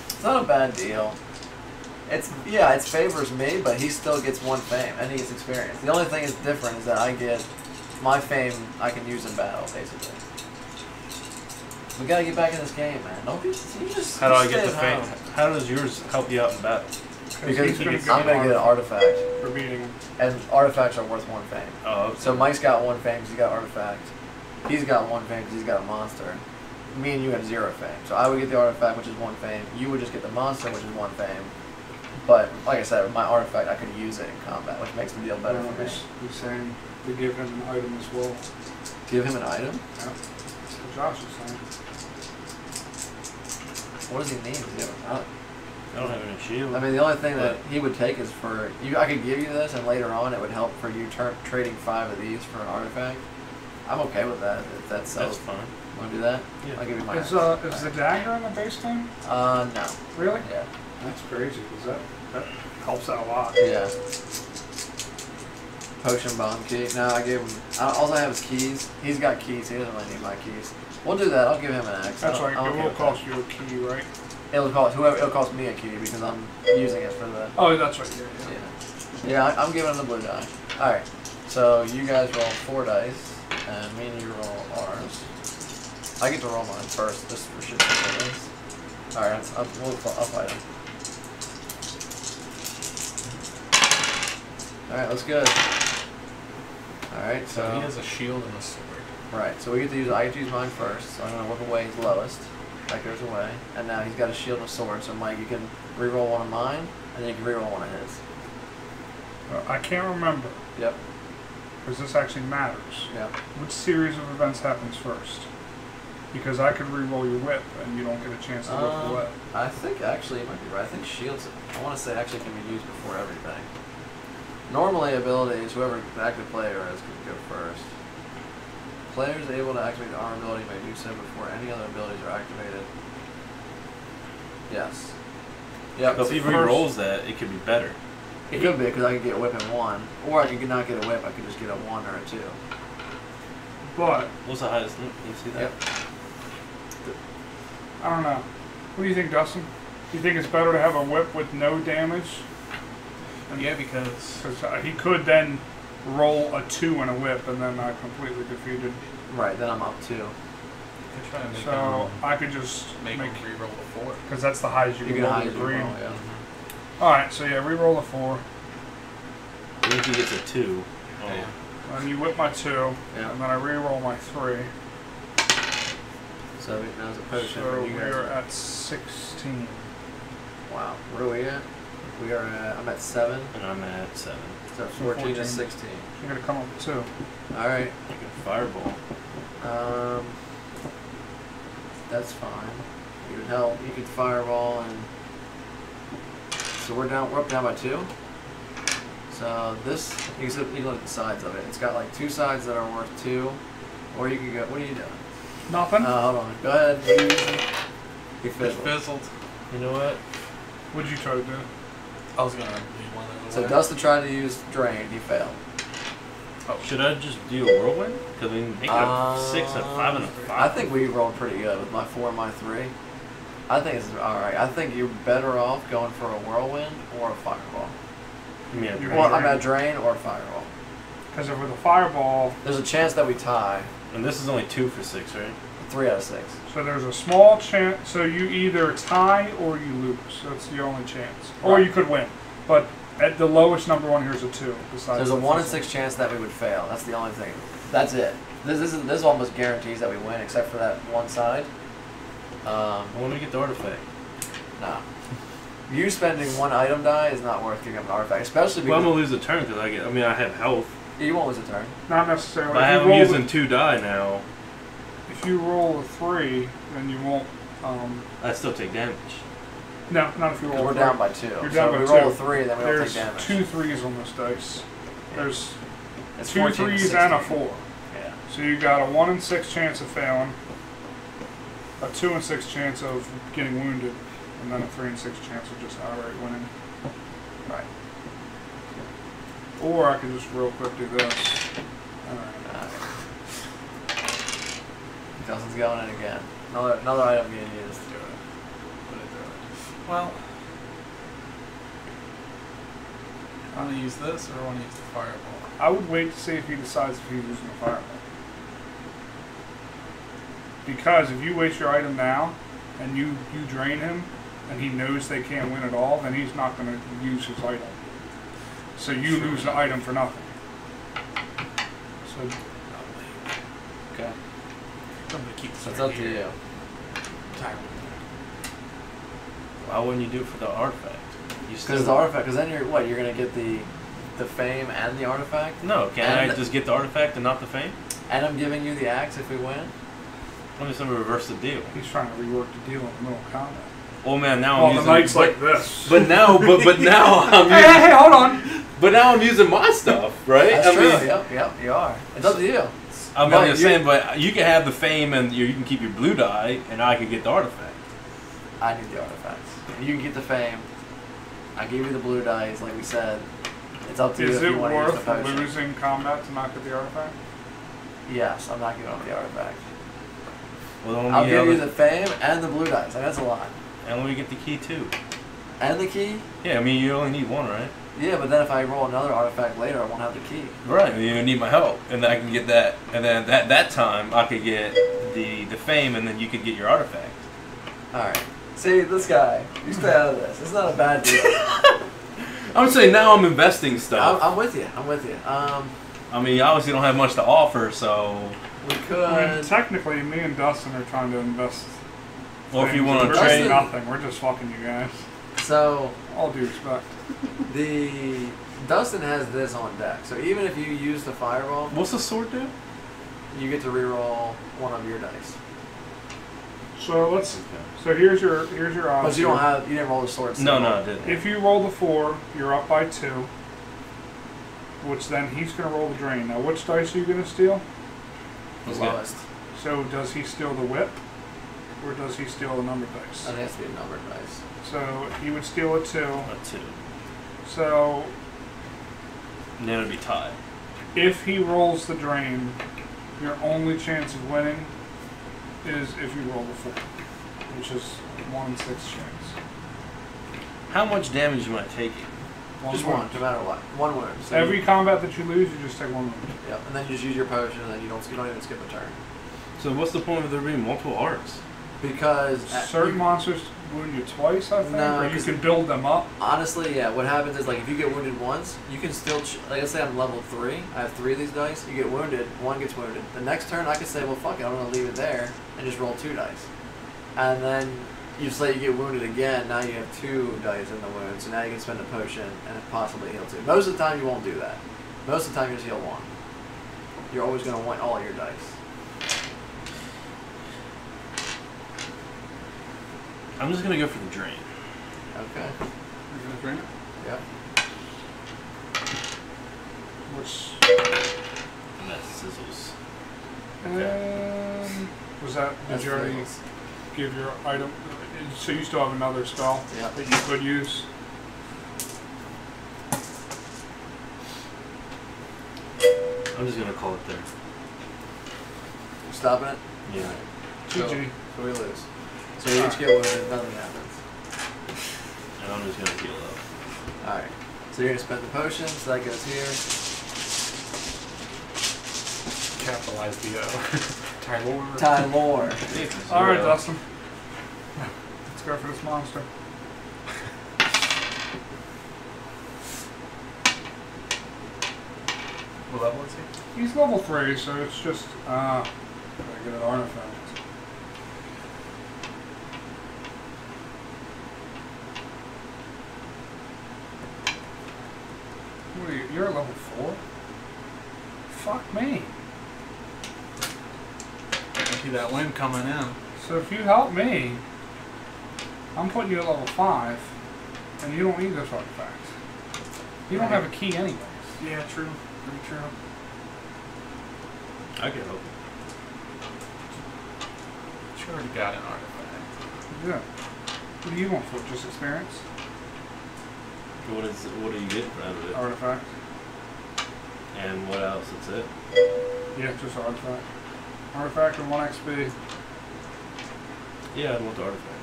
It's not a bad deal. It favors me, but he still gets 1 fame, and he gets experience. The only thing that's different is that I get my fame I can use in battle, basically. We gotta get back in this game, man. Don't be. How do I get the fame? How does yours help you out in battle? Because he's gonna I'm gonna get an artifact, for beating him. and artifacts are worth 1 fame. Oh, okay. So Mike's got 1 fame because he's got artifact. He's got 1 fame because he's got a monster. Me and you have 0 fame. So I would get the artifact, which is 1 fame. You would just get the monster, which is 1 fame. But like I said, with my artifact, I could use it in combat, which makes the deal better for me. He's saying to give him an item as well. Give him an item? Yeah. That's what Josh is saying. What does he need? I don't have any shield. I mean, the only thing that he would take is for you. I could give you this, and later on, it would help for you trading 5 of these for an artifact. I'm okay with that. If that's That's fine. Want to do that? Yeah. I'll give you my. Is the dagger in the base game? No. Really? Yeah. That's crazy, because that helps out a lot. Yeah. Potion bomb key. No, I gave him. All I have is keys. He's got keys. He doesn't really need my keys. We'll do that. I'll give him an axe. That's right. I'm It okay will with cost that. you a key, right? It'll cost me a key because I'm using it for the. Oh, that's right. Yeah. Yeah, I'm giving him the blue die. All right. So you guys roll 4 dice, and me and you roll ours. I get to roll mine first, just for shit. All right. I'll fight him. All right. Let's go. All right. So he has a shield and a sword. Right, so I get to use mine first, so I'm going to whip away his lowest. That goes away. And now he's got a shield and a sword, so Mike, you can reroll 1 of mine, and then you can reroll 1 of his. I can't remember, Yep, because this actually matters. yep. Which series of events happens first? Because I could re-roll your whip, and you don't get a chance to whip the whip. I think, actually, you might be right. I think shields, I want to say, actually can be used before everything. Normally, abilities, whoever the active player is, can go first. Players able to activate the armor ability may do so before any other abilities are activated. Yes. Yep. So if he re-rolls that, it could be better. It could be because I could get a whip in 1, or I could not get a whip. I could just get a 1 or a 2. But What's the highest? You see that? Yep. I don't know. What do you think, Dustin? Do you think it's better to have a whip with no damage? Yeah, because Because he could then roll a 2 and a whip, and then I'm completely defeated. Right. Then I'm up 2. you could try to make So him I could just make make, him reroll a 4. because that's the highest you You can can roll hide with your green. roll, yeah. All right, so yeah, re-roll a 4, What if he gets a 2? Oh. Yeah. and you whip my 2, Yeah. and then I re-roll my 3. So now it's a potion So for you guys. we're at 16. Wow. Where are we at? We are at. I'm at 7. And I'm at 7. So 14 to 16. You're gonna come up with 2. All right. Like a fireball. That's fine. You would help. You could fireball and. So we're down. We're up down by 2. So this, you can look at the sides of it. It's got like 2 sides that are worth 2, or you could go. What are you doing? Nothing? Hold on. Go ahead. You It's fizzled. fizzled. You know what? What'd you try to do? I was gonna leave one of So those. Dustin tried to use drain. He failed. Should I just do a whirlwind? Because we can make it a 6, a 5, and a 5. I think we rolled pretty good with my 4 and my 3. I think it's alright. I think you're better off going for a whirlwind or a fireball. You mean a You're drain? Or I'm at drain or fireball. Because if with a fireball, There's a chance that we tie. And this is only 2 for 6, right? 3 out of 6. so there's a small chance, so you either tie or you lose. That's the only chance. Or Right. you could win. But at the lowest number one here is a 2. Besides There's a the 1 in fizzle. 6 chance that we would fail. That's the only thing. That's it. This almost guarantees that we win, except for that one side. I want to get the artifact. No. You spending 1 item die is not worth picking up an artifact, especially Well, I'm because going to lose a turn because I have health. you won't lose a turn. Not necessarily. But I If you have roll using 2 die now. if you roll a 3, then you won't. I still take damage. No, not if you Because roll we're a 3. down by 2. You're So down if by we roll 2. a 3, then we don't There's take damage. 2 3s on this dice. There's It's 2 14 to 3s and a 16. 4. Yeah. So you got a 1 in 6 chance of failing, a 2 in 6 chance of getting wounded, and then a 3 in 6 chance of just outright winning. Right. Or I could just real quick do this. Alright. Dustin's going in again. Another item being used. Do it. Put it through it. Well, I want to use this or I want to use the fireball. I would wait to see if he decides if he's using a fireball. Because if you waste your item now and you drain him and he knows they can't win at all, then he's not going to use his item. So you lose the item for nothing. So Okay. I'm going to keep this That's right up to here. you. Time. Why wouldn't you do it for the artifact? You Because the artifact. Because then you're what? You're gonna get the fame and the artifact. No, can And I just get the artifact and not the fame? And I'm giving you the axe if we win. I'm just gonna reverse the deal. he's trying to rework the deal in the middle of combat. Oh man, now Well, I'm the using. knight's like this. But now I'm hey, using, hey, hey, hold on. but now I'm using my stuff, right? That's I true. mean, Yep, you are. It's up to you. I'm But just saying, but you can have the fame and you can keep your blue die, and I can get the artifact. I need the artifacts. You can get the fame. I gave you the blue dice, like we said. It's up to you Is if it you want to use the worth potion. losing combat to not get the artifact? Yes, I'm not giving up the artifact. Well, then I'll let me give you have the fame and the blue dice. Like, that's a lot. and let me get the key too. And the key? Yeah, I mean you only need one, right? Yeah, but then if I roll another artifact later, I won't have the key. Right. You need my help, and I can get that, and then that time I could get the fame, and then you could get your artifact. Alright. See, this guy. You stay out of this. It's not a bad deal. I'm saying now I'm investing stuff. I'm with you. I'm with you. I mean, you obviously don't have much to offer, so. We I mean, could. technically, me and Dustin are trying to invest. Well, if you things. want We're to doing trade, nothing. We're just fucking you guys. So, All due respect. the. Dustin has this on deck. So even if you use the fireball, what's the sword do? you get to reroll one of your dice. So So here's your odds. But you don't have. You didn't roll the sword. No, symbol. I didn't. If you roll the 4, you're up by 2. Which then he's gonna roll the drain. Now, which dice are you gonna steal? The Okay. lowest. So does he steal the whip, or does he steal the numbered dice? That has to be a numbered dice. So he would steal a 2. A 2. So And then it'd be tied. if he rolls the drain, your only chance of winning is if you roll the 4, which is 1 in 6 chance. How much damage am I taking? Just wound. one, no matter what. One wound. So Every you, combat that you lose, you just take 1 wound. yep, and then you just use your potion, and then you don't even skip a turn So what's the point of there being multiple arcs? because Certain monsters wound you twice, I think, No, or you 'cause- can build them up. honestly, yeah. What happens is like if you get wounded once, you can still like I say I'm level 3. I have 3 of these dice. You get wounded, one gets wounded. The next turn I can say, well, fuck it, I'm gonna leave it there and just roll 2 dice, and then you say you get wounded again. Now you have 2 dice in the wound, so now you can spend a potion and possibly heal 2. Most of the time you won't do that. Most of the time you just heal 1. You're always gonna want all your dice. I'm just gonna go for the drain. Okay. You're gonna drain it? Yep. Which And that's sizzles. was that? Did That's you already Fraggles. give your item? So you still have another spell Yeah. that you could use. I'm just gonna call it there. You stopping it? Yeah. Alright. GG. So we lose. So we each get wounded, nothing happens. And I'm just gonna heal up. Alright. So you're gonna spend the potion, so that goes here. Capitalize the Tylor. Tylor. All right, Dustin. Let's go for this monster. What level is he? He's level 3, so it's just gotta get an artifact. What are you? You're at level 4? Fuck me. I can see that wind coming in. So if you help me, I'm putting you at level 5, and you don't need this artifact. You don't have a key anyways. Yeah, true. Pretty true. I can help You already got an artifact. Yeah. What do you want for it? Just experience? you. What do you get out of it? Artifact. And what else? That's it. Yeah, just artifact. Artifact and 1 XP. Yeah, I want the artifact.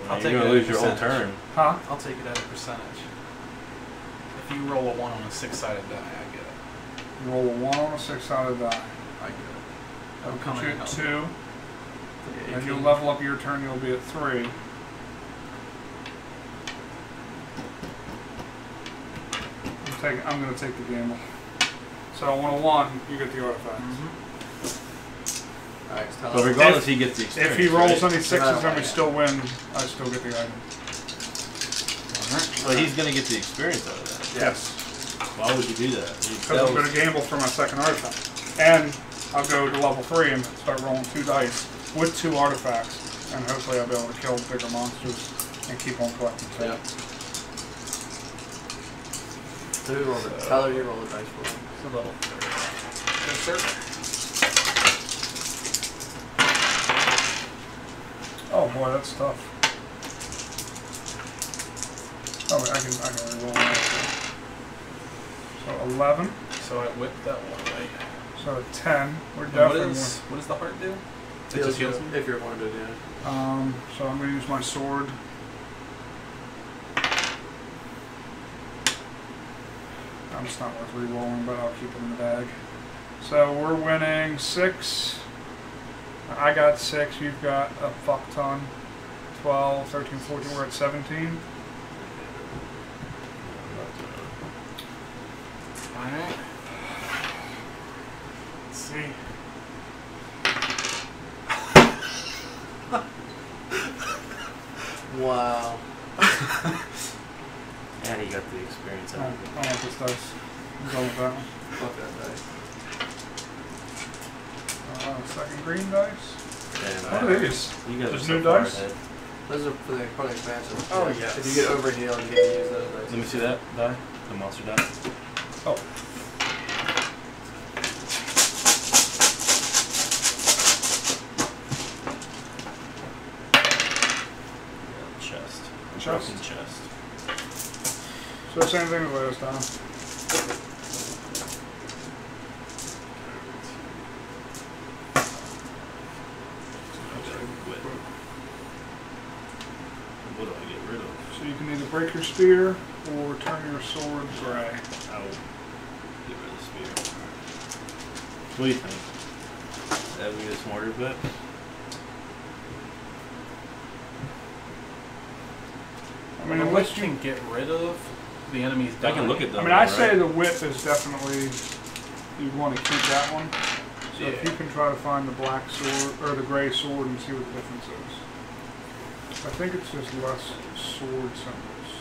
I'll You're take gonna it lose as your a whole percentage. turn. Huh? I'll take it at a percentage. If you roll a 1 on a 6-sided die, I get it. You roll a 1 on a 6-sided die. I get it. That'll I'm put coming you in at help. 2. Yeah, And you'll 18. level up your turn, you'll be at 3. I'm going to take the gamble. So on a 1, you get the artifact. Alright, so But regardless, he gets the experience. If he rolls right? any 6s and we Yeah. still win, I still get the item. But he's gonna get the experience out of that. Yes. Why would you do that? Because I'm going to gamble for my second artifact. And I'll go to level 3 and start rolling 2 dice with 2 artifacts. And hopefully I'll be able to kill bigger monsters and keep on collecting too. Yeah. So who rolled it? Tyler, you roll the dice for me. It's a level 3. Yes, sir. Oh boy, that's tough. Oh, wait, I can re-roll that. So 11. So I whipped that one away. So a 10. We're And definitely what does the heart do? It Heals just you heals me? if you're wounded, yeah. So I'm going to use my sword. It's not worth re-rolling, but I'll keep it in the bag. So we're winning 6. I got 6. You've got a fuck ton. 12, 13, 14. We're at 17. Alright. Let's see. Wow. And he got the experience I out don't of it. want this dice. I'm going with that one. Fuck that dice. Second green dice. Damn, What are these? You guys are There's so new far dice? ahead. Those are for the product expansion. Oh, Yeah. yes. If you get overheal, you get to use those dice. Let me see that die. The monster die. Oh. Chest. Chest. Broken chest. So same thing as last time. What do I get rid of? So you can either break your spear or turn your sword gray. I'll get rid of the spear. What do you think? That would be a smarter bet? I mean, the unless whip you can get rid of the enemy's die. I can look at them. I mean, I right? say the whip is definitely, you want to keep that one. So if Yeah. you can try to find the black sword, or the gray sword and see what the difference is. I think it's just less sword symbols.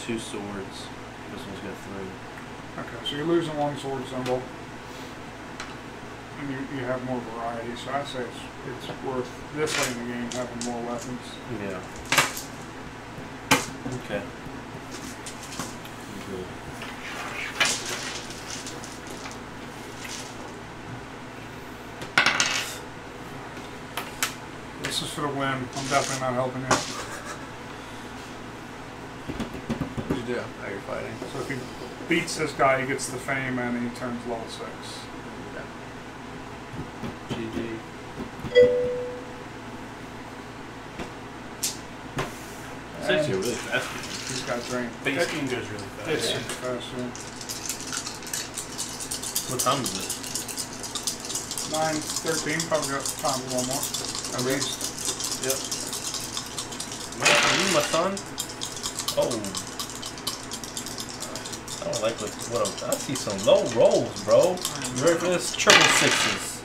Two swords. This one's got 3. Okay, so you're losing one sword symbol. And you have more variety, so I say it's worth, this late in the game, having more weapons. Yeah. Okay. Good. This is for the win. I'm definitely not helping you. What did you do? Oh, you're fighting. So if he beats this guy, he gets the fame and he turns level 6. GG. It's actually a really fast game. These guys drain. Base game goes really fast. It's super fast, yeah. What time is it? 9:13, probably got time for one more. At least. Yep. Man, are you my son? Oh. I don't like what I see some low rolls, bro. You ready for this? Triple 6s.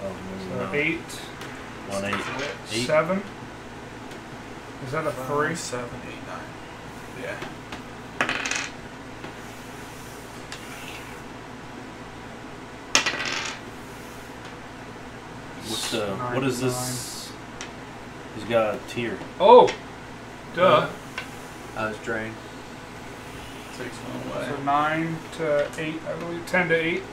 Oh, no. 8, 1, 8. 8. 7. Is that a 3? 7, 8, 9. Yeah. What's the, what is this? He's got a tier. Oh! Duh. I was drained. takes one away. So 9 to 8, I believe. 10 to 8.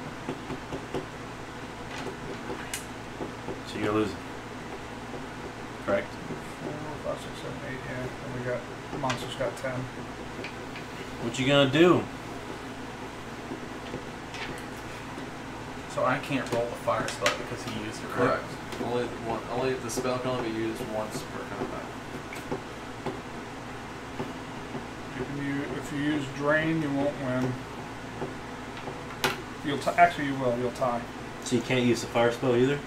So you're losing. Correct? 4, 5, 6, 7, 8, yeah. And we got, the monster's got 10. What you gonna do? So I can't roll the fire spell because he used it. Correct. Only the spell can only be used once per combat. If you use drain, you won't win. Actually, you will. You'll tie So you can't use the fire spell either?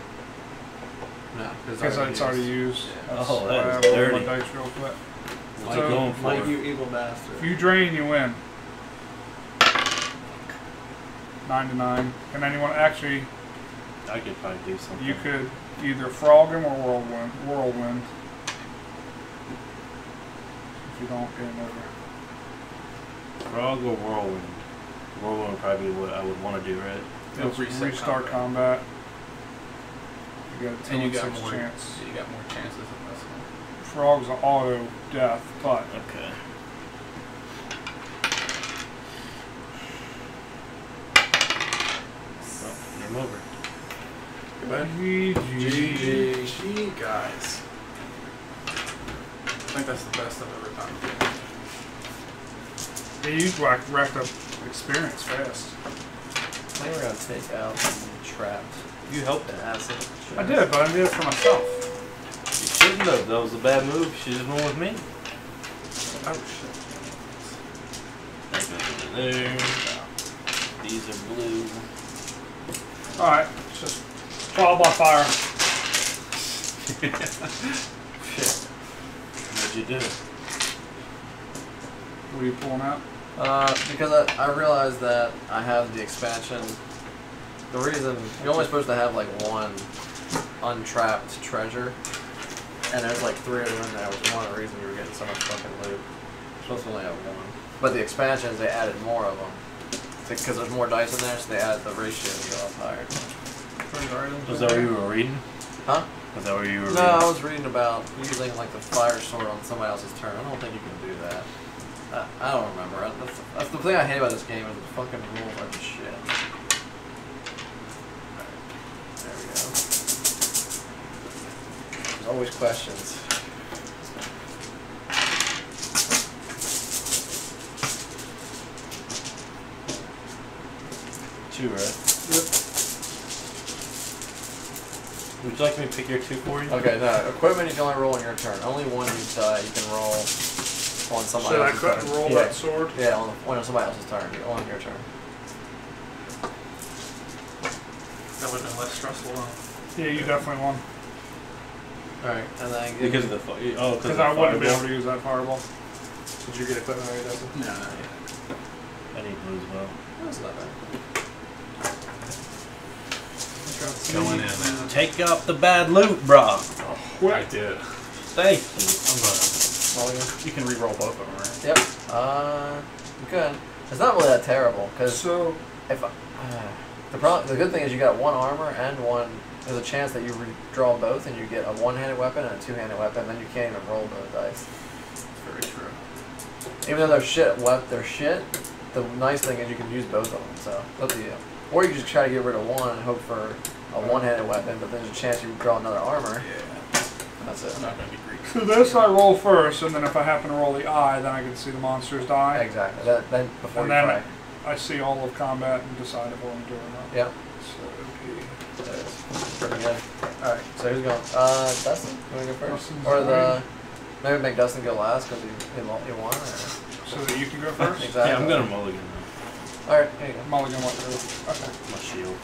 No, because it's already used. Yeah. Oh, that why is I rolled dirty. my dice real quick. Like So, going for Like it. you evil bastard. If you drain, you win. 9 to 9. Can anyone actually? I could probably do something. You could either frog him or whirlwind. Whirlwind. If you don't, game over. Frog or whirlwind? Whirlwind would probably be what I would want to do, right? It'll Let's reset restart combat. You got a 2 And you and got 6 more. chance. You got more chances of this one. Frog's an auto death, but Okay. Well, game over. GG. GG, guys. I think that's the best I've ever done. Yeah, you racked up experience fast. I think we're gonna take out the trapped You helped the that. acid. I did, but I did it for myself. You shouldn't have. That was a bad move. She just went with me. Oh shit. That goes over there. These are blue. Alright, just trial by fire. Shit. What'd you do? What are you pulling out? Because I realized that I have the expansion. The reason you're only supposed to have like one untrapped treasure, and there's like 3 of them in there, which is one of the reasons you were getting so much fucking loot. You're supposed to only have one. But the expansions, they added more of them. Because there's more dice in there, so they added the ratio to go up higher. Was that what you were reading? Huh? Was that what you were No, I reading? was reading about using like the fire sword on somebody else's turn. I don't think you can do that. I don't remember. That's the thing I hate about this game is the fucking rules are just shit. There we go. There's always questions. Two, right? Yep. Would you like me to pick your 2 for you? Okay, no. Equipment you can only roll on your turn. Only one you can roll on somebody Should I else's cut turn. and roll Yeah. that sword? Yeah, on somebody else's turn. On your turn. That would have been less stressful, huh? Yeah, you definitely won. Alright, and then give Because me- of the because Because I wouldn't be able to use that fireball. Did you get equipment already, Dustin? No, not yet. I need blue as well. That's not bad. Going in now. Take out the bad loot, brah. I did. Thank Mulligan? You can re-roll both of them, right? Yep. You could. It's not really that terrible, because So, if the good thing is you got one armor and one. There's a chance that you redraw both and you get a one-handed weapon and a two-handed weapon, then you can't even roll both dice. Very true. Even though they're shit. The nice thing is you can use both of them. So it's up to you. Or you can just try to get rid of one and hope for a one-handed weapon, but there's a chance you draw another armor. Yeah. That's it. I'm not going to be greedy. so this I roll first, and then if I happen to roll the eye, then I can see the monsters die. Exactly. Then before And you then fight. I see all of combat and decide if I want to do it or not. Yep. So There it is. Pretty good. Alright, so who's going? Dustin? You want to go first? Dustin's Or going. maybe make Dustin go last because he won? Or? so that you can go first? Exactly. Yeah, I'm gonna mulligan now. Alright, here you go. Mulligan went through. Okay. My shield.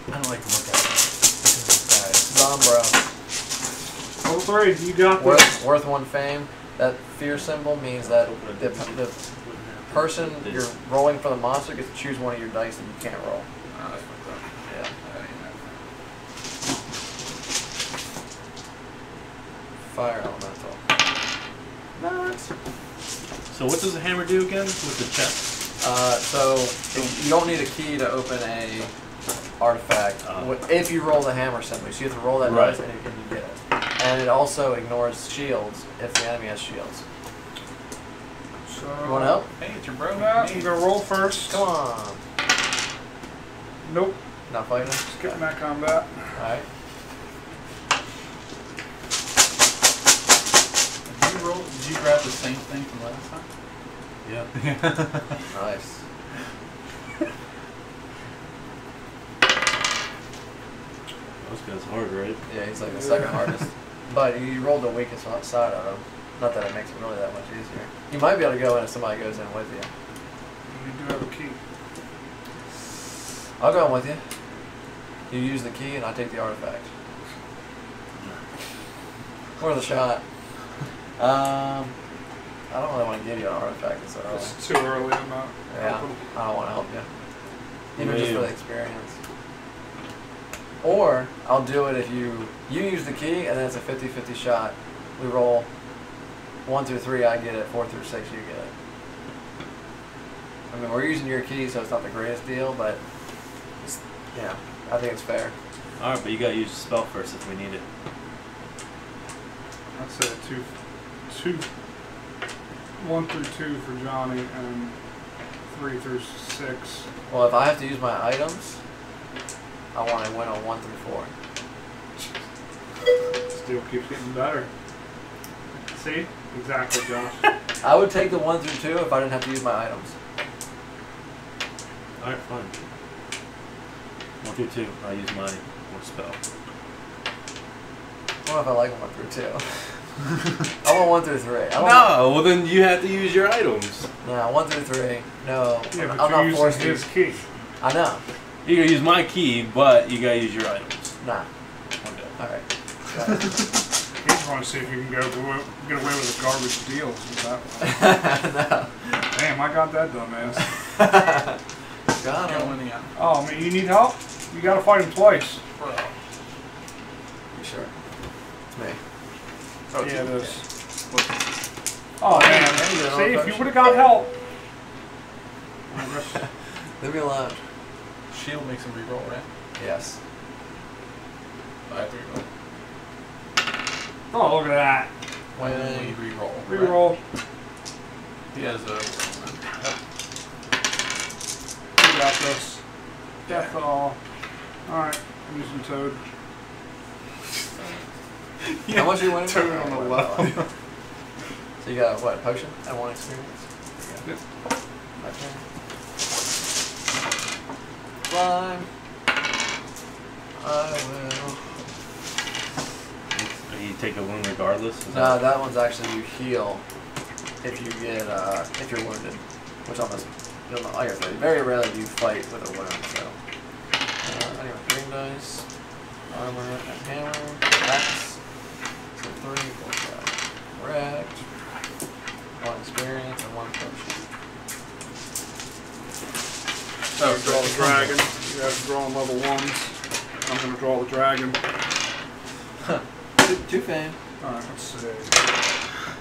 I don't like to look at it. Zombro. Level 3, you got this. Worth 1 fame. That fear symbol means that the person you're rolling for the monster gets to choose one of your dice that you can't roll. Oh, that's fucked up. Yeah. That ain't that. Fire elemental. Nice. So what does the hammer do again with the chest? So you don't need a key to open a artifact if you roll the hammer symbol. So you have to roll that Right. dice and you get it. And it also ignores shields if the enemy has shields. So You want help? Hey, it's your bro. Nah, Me. I'm gonna roll first. Come on. Nope. Not fighting? Skipping that combat. Alright. Did you grab the same thing from last time? Yeah. Nice. Those guys hard, right? Yeah, he's like the second hardest. But you rolled the weakest side of him. Not that it makes it really that much easier. You might be able to go in if somebody goes in with you. You do have a key. I'll go in with you. You use the key and I take the artifact. Worth a shot. I don't really want to give you an artifact this early. It's too early. I'm not. Yeah, helping. I don't want to help you. Even Yeah. just for the experience. Or I'll do it if you use the key and then it's a 50-50 shot. We roll 1 through 3, I get it. 4 through 6, you get it. I mean, we're using your key, so it's not the greatest deal, but it's, yeah, I think it's fair. Alright, but you gotta use the spell first if we need it. I'd say 1 through 2 for Johnny and 3 through 6. Well, if I have to use my items, I want to win on 1 through 4. Still keeps getting better. See? Exactly, Josh. I would take the 1 through 2 if I didn't have to use my items. Alright, fine. 1 through 2, I use my spell. What if I like 1 through 2? I want 1 through 3. I don't No, well then you have to use your items. No, 1 through 3. No, Yeah, I'm but not you're forced using to. his key. I know. You gotta use my key, but you gotta use your items. Nah. Okay. All right. He just want to see if you can get away with the garbage deals with that one. No. Damn, I got that dumbass. Got him. Going in. Oh, man, you need help? You gotta fight him twice. Bro. You sure? It's me. Oh, Yeah, it okay. is. Oh, man. Yeah, you get See, an if you potion. would have got help. Leave me alone. Shield makes him reroll, right? Yes. I have to reroll. Oh, look at that. Only When reroll. right? Reroll. He has a. You got this. Death all. Alright, I'm using Toad. How much are you winning? Toad on the level. So you got what? Potion and 1 experience. Yep. Okay. Climb. I will. You take a wound regardless? Is No, that one's actually you heal if you get if you're wounded, which almost like I said, very rarely do you fight with a wound. So anyway, green dice, armor, and hammer, axe. So 3, 4, 5. Correct. 1 experience and 1 potion. Oh, draw the dragon. You guys are drawing level 1s. I'm gonna draw the dragon. 2 fame. Alright, let's see.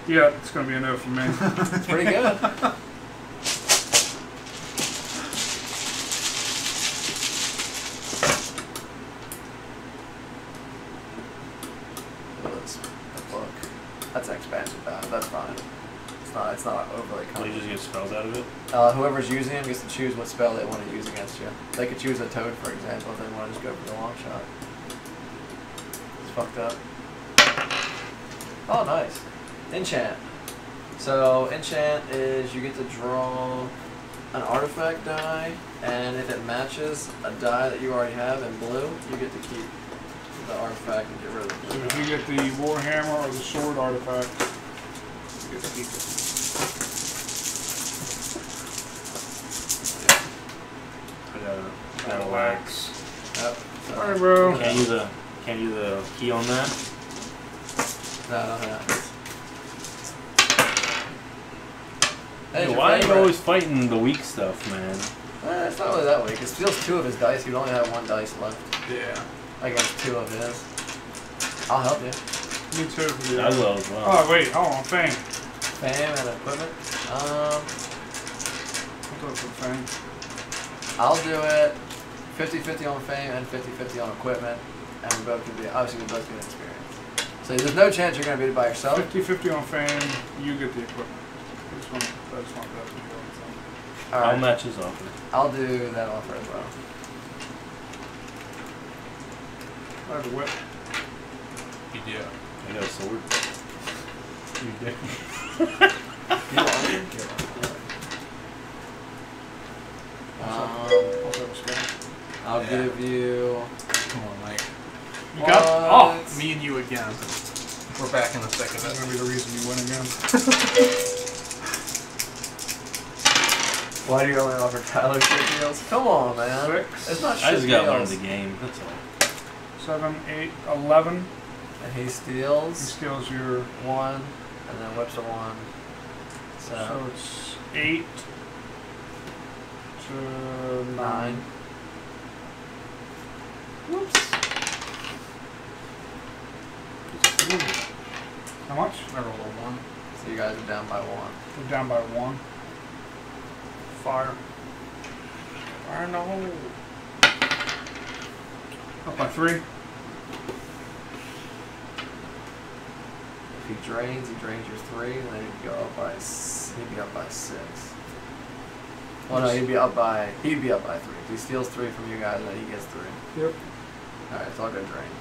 Yeah, it's gonna be a no from me. It's pretty good. Let's look. That's an expansion die. That's fine. It's not overly So you common. just get spells out of it? Whoever's using him gets to choose what spell they want to use against you. They could choose a toad, for example, if they want to just go for the long shot. It's fucked up. Oh, nice. Enchant. So, enchant is you get to draw an artifact die, and if it matches a die that you already have in blue, you get to keep the artifact and get rid of the So blue if die. you get the warhammer or the sword artifact, you get to keep it. That'll work. Relax. Yep. So, Alright, bro. Can't use the key on that? no, nothing happens. Hey, Hey, your why are you favorite. always fighting the weak stuff, man? It's not really that weak. It steals 2 of his dice. You'd only have 1 dice left Yeah. against 2 of his. I'll help you. Me too. For the I will as well. Oh, wait, hold on, Fang. Fame and equipment. What's up with Fang? I'll do it 50-50 on fame and 50-50 on equipment, and we both can be obviously we both get experience. So there's no chance you're gonna beat it by yourself. 50-50 on Fang, you get the equipment. This one, So I just want that to be on something. All I'll right. match his offer. I'll do that offer as well. I have a whip. You do. I got a sword. You do. You want it? Also have a spell. I'll Yeah. give you. Come on, Mike. You got? Oh! Me and you again. We're back in the thick of That's it. gonna be the reason you win again. Why do you only offer Tyler shit deals? Come on, man. 6, It's not I just shit gotta learn deals. the game. That's all. 7, 8, 11. And he He steals steals your. 1, and then whips a 1. So So it's 8 to 9. 9. Whoops. How much? I rolled a 1. So you guys are down by 1. We're down by 1. Fire. I know. Up by 3. If he drains your 3, and then he'd go up by he'd be up by 6. Well, no, he'd be up by 3. If he steals 3 from you guys, then he gets 3. Yep. All right, so I'll go drain.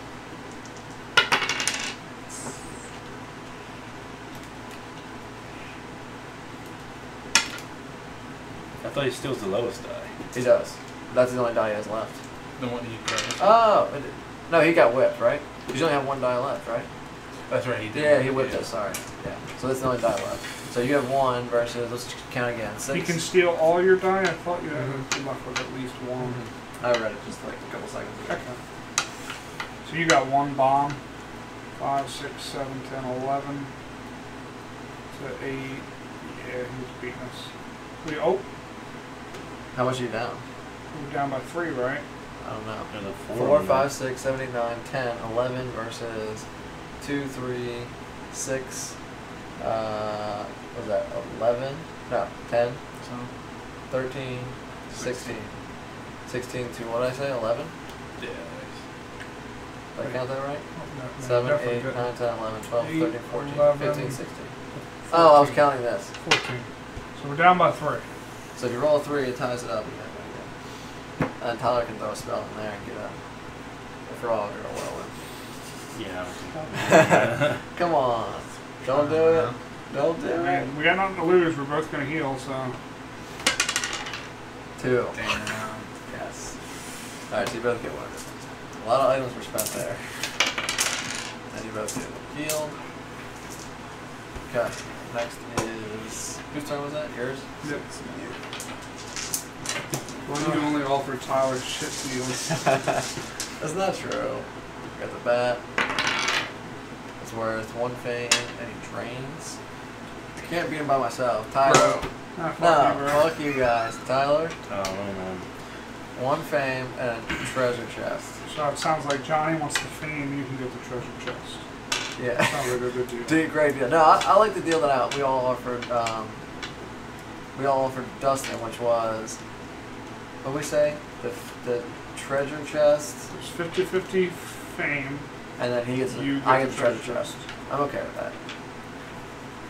I thought he steals the lowest die. He does. That's the only die he has left. Then what do you grab? Oh, no, he got whipped, right? You only have 1 die left, right? That's right, he did. Yeah, he whipped us. Sorry. Yeah. So that's the only die left. So you have 1 versus. Let's count again. 6. You can steal all your die? I thought you had left with at least 1. I read it just like a couple seconds ago. Okay. So you got 1 bomb. 5, 6, 7, 10, 11. To 8. Yeah, he's beating us. Oh, How much are you down? we're down by 3, right? I don't know. There's a 4, on 5, 6, 7, 8, 9, 10, 11 versus 2, 3, 6. What was that? 11? No, 10, So, 13, 16. 16 to what did I say? 11? yeah. Did I count that right? No, no, 7, definitely 8, good. 9, 10, 11, 12, 8, 13, 14, 11, 15, 16. Oh, I was 14. counting this. 14. So we're down by 3. So if you roll a 3, it ties it up again. And Tyler can throw a spell in there and get a. If you're all gonna whirlwind. Yeah. Come on. Don't do it. Don't do I it. mean, we got nothing to lose. We're both going to heal, so. 2. Damn. Yes. Alright, so you both get 1. A lot of items were spent there. And you both get healed. Okay. Next is. Whose turn was that? Yours? Yep. Well, you only offered Tyler shit deals. That's not true. You got the bat. It's worth 1 fame, and he drains. I can't beat him by myself. Tyler. Nah, fuck No, you, bro. fuck you guys. Tyler, Oh man. 1 fame and a treasure chest. So it sounds like Johnny wants the fame, you can get the treasure chest. Yeah. Sounds like a good deal. Dude, great deal. No, I like the deal that we all offered. We all offered Dustin, which was, what did we say? The treasure chest, There's 50-50 fame. and then he gets. You get I get the the treasure treasure chest. I'm okay with that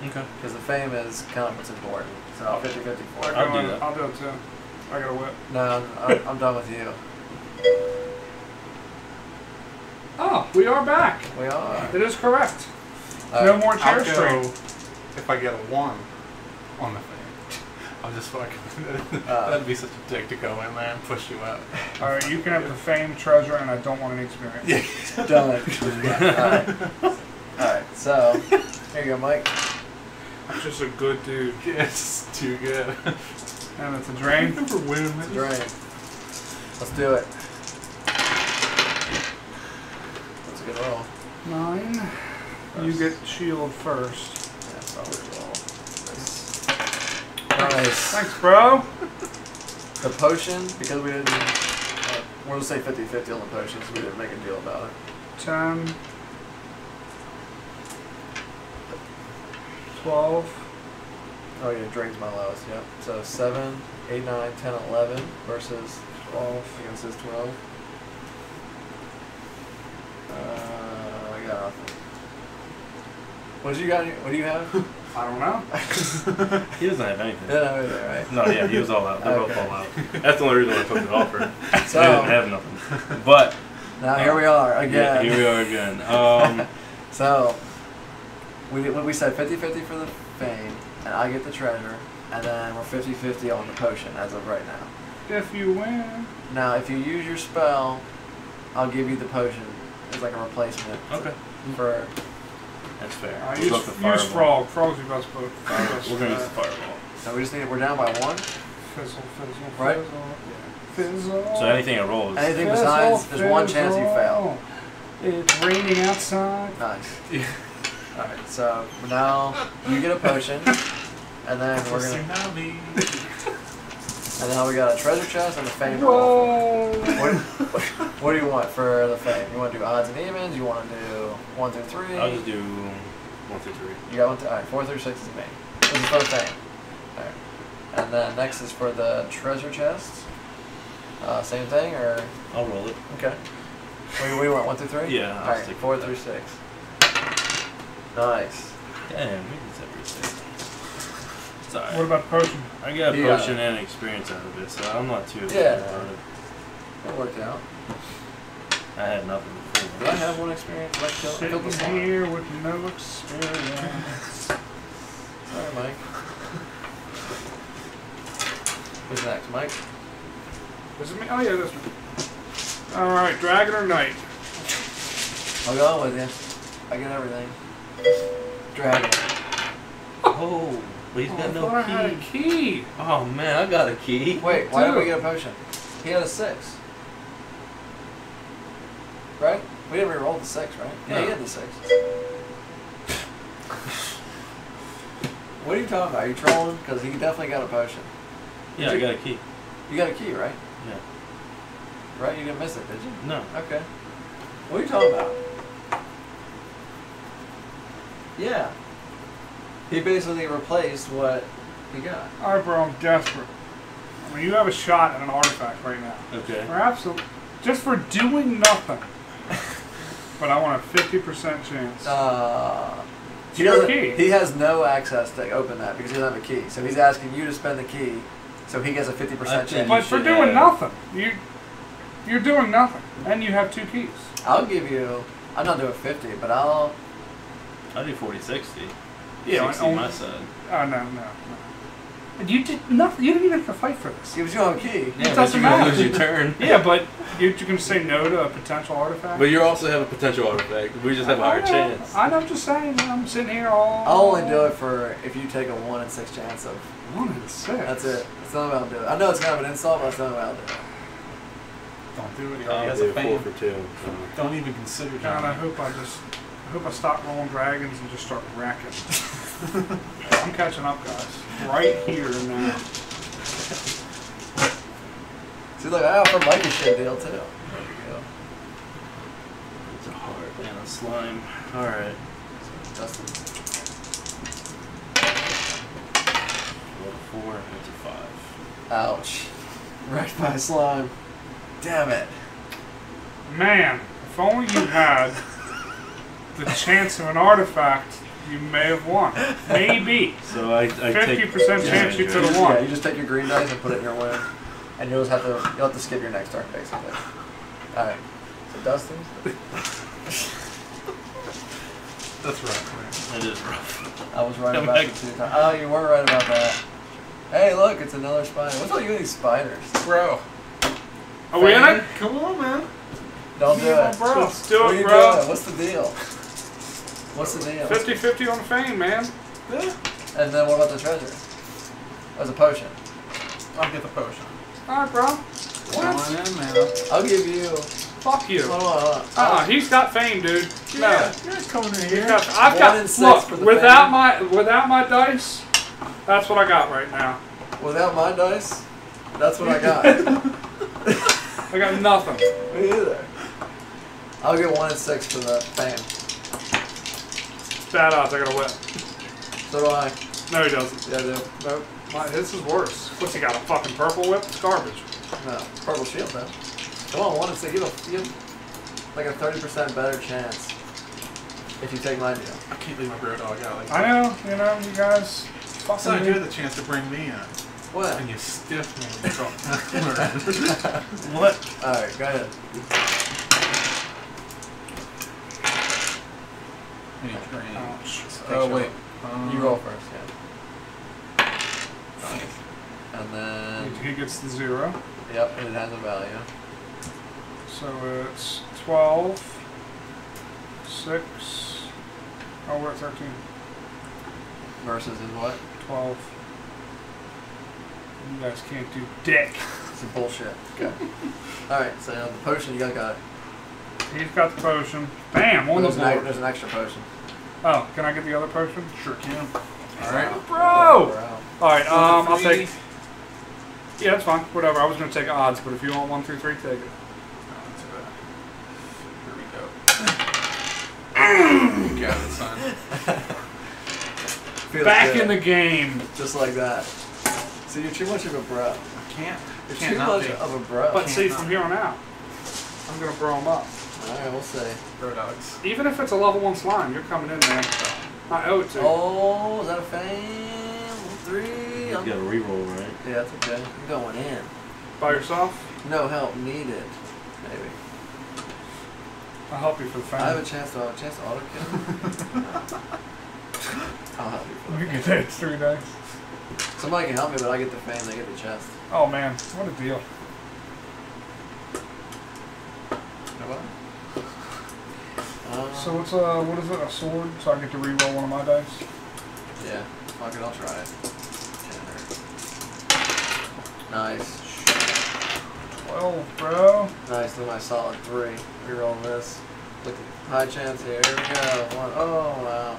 Okay. because the fame is kind of what's important. So 50-50 for it. I'll do that. I'll do it too. I got a whip. No, I'm done with you. Oh, we are back. We are. It is correct. All No right. more I'll chair go strain. if I get a 1 on the thing. I'll just fucking. That'd be such a dick to go in there and push you out. Alright, you can have the fame, treasure, and I don't want any experience. Done. Alright. Alright, so here you go, Mike. I'm just a good dude. It's too good. And it's a drain. Never win. Drain. Let's do it. That's a good roll. 9. You get shield first. Yeah, so I'll roll this. Nice. Thanks, bro. The potion, because we didn't, we'll just say 50-50 on the potions, we didn't make a deal about it. 10. 12. Oh yeah, drain's my lowest, yep. So 7, 8, 9, 10, 11 versus 12 against his 12. I got nothing. What do you got? What do you have? I don't know. He doesn't have anything. Yeah, right. No, yeah, he was all out. They're both all out. That's the only reason I took the offer. So They didn't have nothing. But now here we are again. yeah, here we are again. So we said 50-50 for the fame, and I get the treasure, and then we're 50-50 on the potion as of right now. If you win. Now, if you use your spell, I'll give you the potion as like a replacement Okay, for. that's fair. Use We'll go with the use fireball. frog. Frog's your best boat. We're gonna use the fireball. So we just need. We're down by 1. Fizzle, fizzle, Right? fizzle. Fizzle. So anything that rolls. Anything besides, there's one chance you fail. It's raining outside. Nice. All right. So now you get a potion, and then we're gonna. Tsunami. And now we got a treasure chest and a fame roll. Whoa! What do you want for the fame? You want to do odds and evens? You want to do 1 through 3? I'll just do 1 through 3. You got 1 through. All right. 4 through 6 is me. This is for the fame. All right. And then next is for the treasure chest. Same thing or I'll roll it. okay. What do you want? 1 through 3? Yeah, I'll All right. stick with 4 that. through 6. Nice. Damn, we did every 6. It's alright. What about the potion? I got a Yeah. potion and experience out of it, so I'm not too upset Yeah. about it. That worked out. I had nothing before. Did I have one experience? I killed the Sitting slime. here with no experience. Sorry, Mike. Who's next, Mike? Is it me? Oh yeah, this one. All right, dragon or knight? I'll go with you. I get everything. Dragon. Oh, but he's got I no thought I had a key. key. Oh man, I got a key. Wait, why did we Dude. get a potion? He had a 6. Right? We didn't re-roll the 6, right? Yeah, he No. had the 6. What are you talking about? Are you trolling? Because he definitely got a potion. Yeah, I got a key. You got a key, right? Yeah. Right? You didn't miss it, did you? No. Okay. What are you talking about? Yeah. He basically replaced what he got. All right, bro, I'm desperate. I mean, you have a shot at an artifact right now. Okay. For absolute, just for doing nothing. But I want a 50% chance. He Your doesn't. key. He has no access to open that because he doesn't have a key. So he's asking you to spend the key, so he gets a 50% I chance. think But you for should doing have- nothing, you're doing nothing, and you have 2 keys. I'll give you. I'm not doing 50, but I'll. I do 40-60. Yeah, 60 my side. Oh no. You did nothing. You didn't even have to fight for this. Gives you a key. Yeah, but doesn't you're gonna matter. lose your turn. Yeah, but you can say no to a potential artifact. But you also have a potential artifact. We just have a higher chance. I know. I'm just saying. I'm sitting here all. I'll only do it for if you take a 1 in 6 chance of. 1 in 6. That's it. That's the only way I'll do it. I know it's kind of an insult, but that's the only way I'll do it. Don't do it. He I'll already has do a 4 fame. for 2. Don't even consider God, I doing hope I stop rolling dragons and just start wrecking. I'm catching up, guys. Right here and now. See, look, I offer Mike a shit deal too. There we go. It's a heart and a slime. Alright. Justin. Roll a 4, that's a 5. Ouch. Wrecked by slime. Damn it. Man, if only you had the chance of an artifact, you may have won. Maybe. So I take 50% chance you could have won. Yeah, you just take your green dice and put it in your win, and you'll have to skip your next turn basically. All right. So Dustin. That's rough, man. It is rough. I was right Come about back. it 2 times. Oh, you were right about that. Hey, look, it's another spider. What's all you and these spiders? Bro. Are we in it? Come on, man. Don't do it. Bro, let's do What are it, you bro. doing? What's the deal? What's the deal? 50-50 on the fame, man. Yeah. And then what about the treasure? As a potion. I'll get the potion. All right, bro. Going in, man. I'll give you. Fuck you. Hold on. He's got fame, dude. No. You're coming in He's here. got, I've 1 got. in 6 Look, for the without fame. my dice, that's what I got right now. Without my dice, that's what I got. I got nothing. Me either. I'll get 1 in 6 for the fame. It's bad odds. I got a whip. So do I. No, he doesn't. Yeah, I do. Nope. This is worse. What's he got? A fucking purple whip? It's garbage. No, purple shield though. Come on, 1 in 6. You have like a 30% better chance. If you take my deal. I can't leave my bro dog out like I that. know, you know, you guys. Also, I had the chance to bring me in. What? And you stiffed me when you dropped What? Alright, go ahead. Ouch. Oh, wait. You roll first, yeah. And then, He gets the 0. yep, it has a value. So it's 12, 6. Oh, we're at 13. Versus is what? 12. You guys can't do dick. It's a bullshit. Okay. Alright, so the potion you got it. He's got the potion. Bam, on the board. There's an extra potion. Oh, can I get the other potion? Sure can. Alright. Bro! Alright, I'll take... Yeah, that's fine. Whatever. I was going to take odds, but if you want 1 through 3, take it. Here we go. You got it, son. Feels Back good. in the game. Just like that. See, you're too much of a bro. I can't. You're Can't too not much be. of a bro. But see, from here on out, I'm going to bro him up. Alright, we'll see. Bro dogs. Even if it's a level 1 slime, you're coming in there. I owe it to you. Oh, is that a fame? 3. You got a reroll, right? Yeah, that's okay. You're going in. By yourself? No help needed. Maybe. I'll help you for the I have a fame. chance to auto kill. I'll help you for the You fame. get that 3 dice. Somebody can help me, but I get the fame, they get the chest. Oh man, what a deal. So it's what is it? A sword? So I get to reroll one of my dice? Yeah, fuck it, I'll try it. Nice. 12, bro. Nice, look at my solid 3. Reroll this. Look at high chance here. Here we go. 1. Oh wow.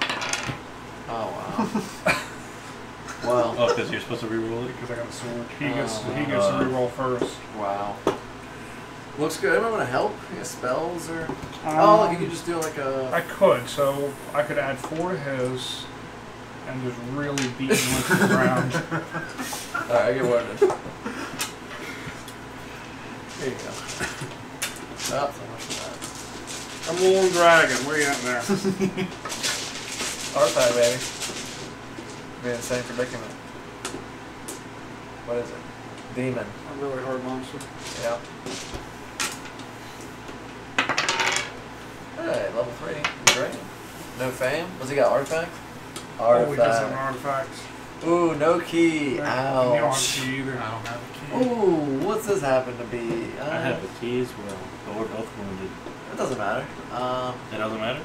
Oh wow. Wow. Oh, because you're supposed to reroll it? Because I got a sword. He Oh, gets to wow. reroll first. Wow. Looks good. Anyone want to help? You got spells or? Oh, look, you could just do like a. I could, so I could add 4 to his and just really beat him into the ground. Alright, I get worded. Here you go. Oh, so much for I'm Lone Dragon. Where you at there? that. Artifact, baby. Be in the same predicament. What is it? Demon. A really hard monster. Yeah. Hey, level 3. Great. No fame? What's he got? Artifact? Oh, he does have an Artifact. artifact. Ooh, no key. You don't have a Ouch. key either. I don't have a key. Ooh, what's this happen to be? I have a key as well, but we're both wounded. It doesn't matter. It doesn't matter?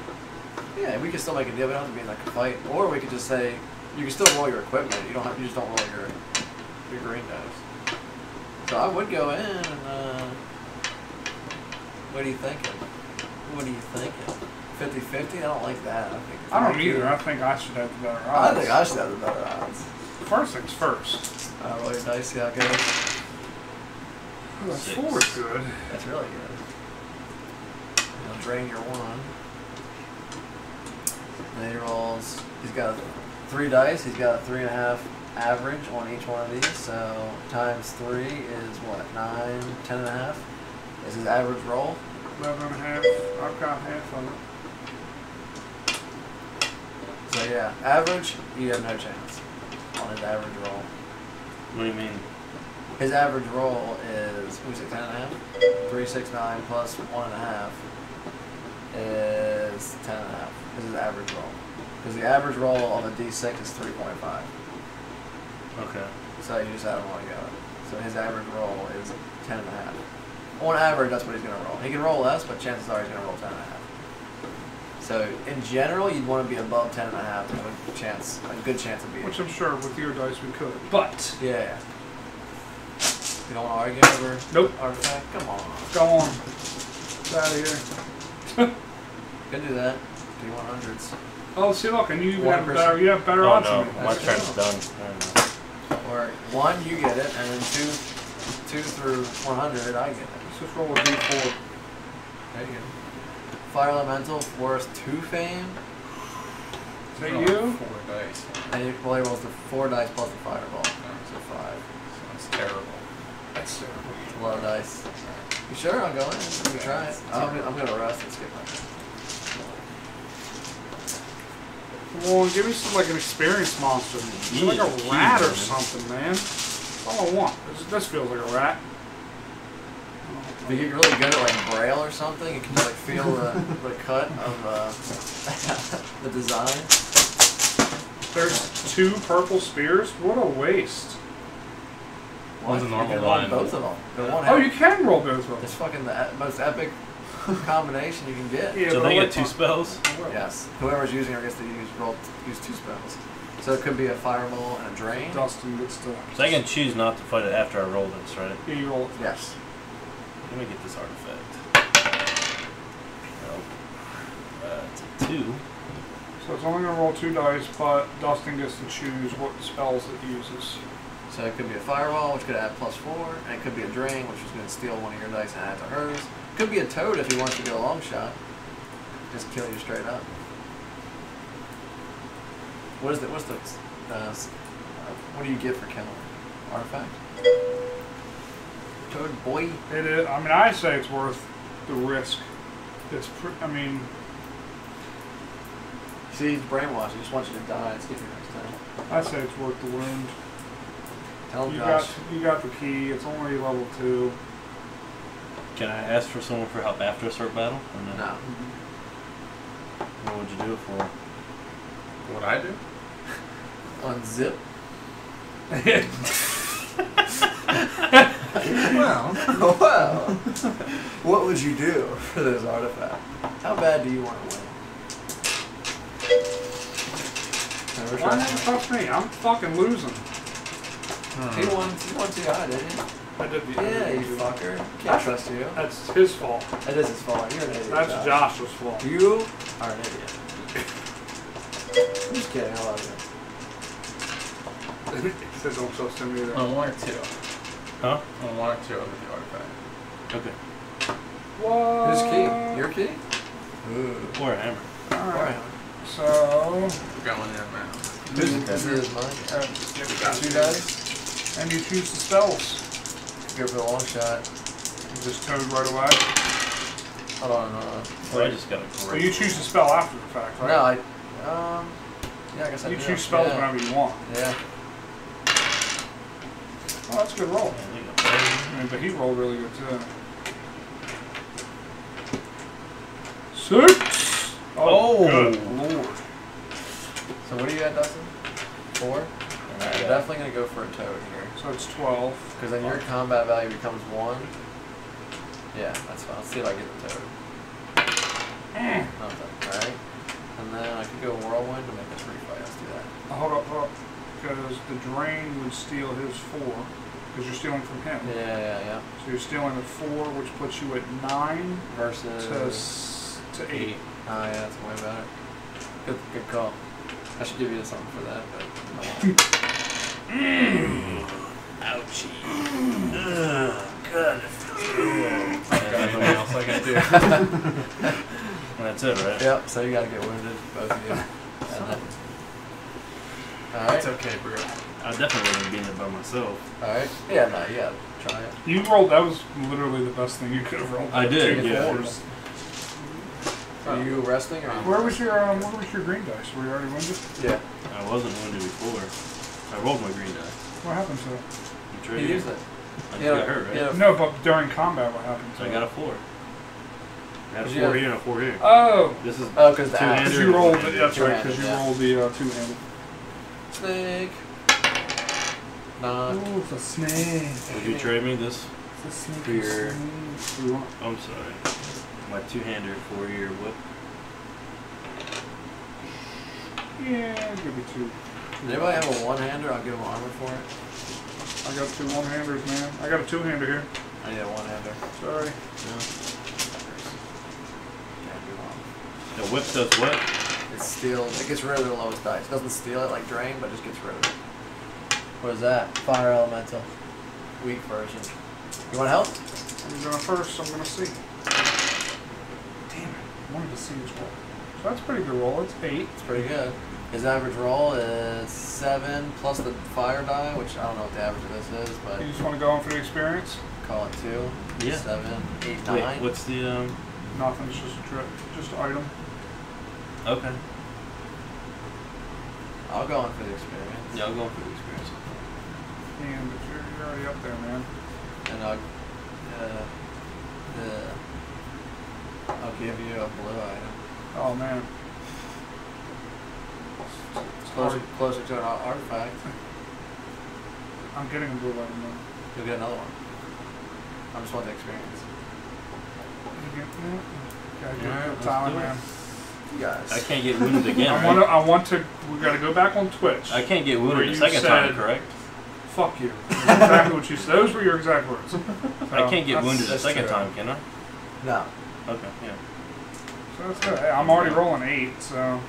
Yeah, we can still make a deal. We don't have to be in like a fight. Or we could just say, you can still roll your equipment. You don't have. You just don't roll your green dice. So I would go in and. What are you thinking? What are you thinking? 50-50? I don't like that. I think. I don't either. I think I should have the better I odds. think I should have the better odds. First things first. Roll your dice. See how it goes. Ooh, that 6. 4 is good. That's really good. You'll drain your 1. Then he rolls. He's got 3 dice. He's got a 3.5 average on each one of these. So times 3 is what? 9, 10.5 is his average roll. 11.5. I've got half of it. So yeah, average, you have no chance on his average roll. What do you mean? His average roll is, what do you say, 10.5? 369 plus 1.5 is 10.5. This is his average roll. Because the average roll on a D6 is 3.5. Okay. So you just add them all together. So his average roll is 10.5. On average, that's what he's going to roll. He can roll less, but chances are he's going to roll 10.5. So in general, you'd want to be above 10.5 to have a good chance of beating. Which I'm sure with your dice we could. But, Yeah. You don't want to argue over nope. artifact? Come on. Go on. Get out of here. Can do that. Do you want hundreds? Oh, see, look, and you even have 1%. better, you have better Oh odds no, than me. my That's turn's good. done. I don't know. Or 1, you get it, and then 2 through 100, I get it. Let's just roll a D4. There you go. Fire Elemental, worth 2 fame. Is that Oh, you? 4 dice. And he rolls the 4 dice plus the fireball. So 5. That's terrible. That's terrible. A lot of dice. You sure? I'll go in. We can try it. I'm gonna rest and skip my turn. Well, give me some like an experienced monster. Give me like a rat or something, man. That's all I want. This feels like a rat. If you get really good at like Braille or something, you can like feel the cut of the design. There's 2 purple spears? What a waste. One's a You normal can roll one. both of them. They won't Oh, have- you can roll both of them. It's fucking the most epic combination you can get. Yeah, So but they I get like 2 my- spells? Yes. Whoever's using it gets to use 2 spells. So it could be a fireball and a drain. Dustin gets to. So I can choose not to fight it after I roll this, right? Yeah, you roll it. Yes. Let me get this artifact. Well, it's a 2. So it's only going to roll 2 dice, but Dustin gets to choose what spells it uses. So it could be a fireball, which could add +4, and it could be a drain, which is going to steal one of your dice and add to hers. It could be a toad if he wants to get a long shot. Just kill you straight up. What is the what do you get for killing? Artifact? Toad boy. It is. I mean, I say it's worth the risk. It's. I mean, See, he's brainwashed. He just wants you to die and skip you next time. I say it's worth the wound. Tell him, You Josh. got the key. It's only level 2. Can I ask for someone for help after a start battle? Or No. What would you do it for? What I do? Unzip. Well, Wow. What would you do for this artifact? How bad do you want to win? Why not trust me? I'm fucking losing. He won TI, didn't he? I did the. Yeah, you fucker. Can't trust you. That's his fault. That is his fault. You're an idiot. That's Josh's fault. You are an idiot. I'm just kidding. I love you. He said don't trust him either. on 1 or 2. Huh? On 1 or 2 of the artifact. Okay. What? Whose key? Your key? Ooh. Or a hammer. Alright. Alright. So. We're going in now. This is mine. Uh, 2 dice. and you choose the spells. Go for the long shot. You just toad right away. Hold on. Well, I just got a So great. you choose the spell after the fact, right? No, yeah, I guess I You do. choose spells Yeah. whenever you want. Yeah. Oh, that's a good roll. Yeah, there you go. I mean, but he rolled really good too. 6. Oh. Good lord. So what do you got, Dustin? 4? Alright, Yeah. I'm definitely going to go for a toad here. So it's 12. Because then your combat value becomes 1. Yeah, that's fine. Let's see if I get the toad. Nothing. Alright. And then I could go whirlwind to make a 3 fight. Let's do that. Hold up. Because the drain would steal his 4. Because you're stealing from him. Yeah. So you're stealing a 4, which puts you at 9 Versus... to 8. Oh yeah, that's way better. Good call. I should give you something for that, but Ouchie. God, it feels good. I've got nothing else I can do. And that's it, right? Yep, so you gotta get wounded, both of you. Alright. It's okay, bro. I definitely wouldn't have been there by myself. Alright. Yeah, no, you gotta try it. You rolled, that was literally the best thing you could have rolled. I did, 2 yeah. 4s. Are you resting or are you Where was your green dice? Were you already wounded? Yeah. I wasn't wounded before. I rolled my green die. What happened to it? You He traded. used it. I Yeah, got hurt, right? yeah. No, but during combat, what happened to So I it? got a 4. I got a Did you 4 have- here and a 4 here. Oh! This is Oh, because the Two-handed. axe. Because you rolled it, Two-handed. that's right, because you Two-handed, yeah. rolled the two-handed. Snake. Nah. Ooh, it's a snake. Would you trade me this? It's a snake. For your- What do you want? I'm sorry. My 2-hander 4-year whip. Yeah, give me 2. Does anybody have a one-hander? I'll give him armor for it. I got 2 one-handers, man. I got a 2-hander here. I need a one-hander. Sorry. No. Can't do one. The whip does what? It steals. It gets rid of the lowest dice. It doesn't steal it like drain, but just gets rid of it. What is that? Fire elemental. Weak version. You want help? I'm gonna first, I'm gonna see. Damn it. I wanted to see as well. So that's a pretty good roll. It's 8. It's pretty good. His average roll is 7 plus the fire die, which I don't know what the average of this is, but You just want to go in for the experience? call it 2. Yeah. 7, 8, 9. Wait, what's the Nothing, it's just a trip. Just an item. Okay. I'll go on for the experience. Yeah, I'll go for the experience. And but you're already up there, man. And I'll give you a blue item. Oh man. It's closer to an artifact. I'm getting a blue item though. You'll get another one. I just want the experience. You get that? Okay, Alright, good let's Tyler, do it. man. You guys. I can't get wounded again, I right? want to. We got to go back on Twitch. I can't get Where wounded you the second time, said- correct? Fuck you. That's exactly what you said. Those were your exact words. So, I can't get wounded the that's second true. time, can I? No. Okay, yeah. So that's good. Hey, I'm already rolling 8, so.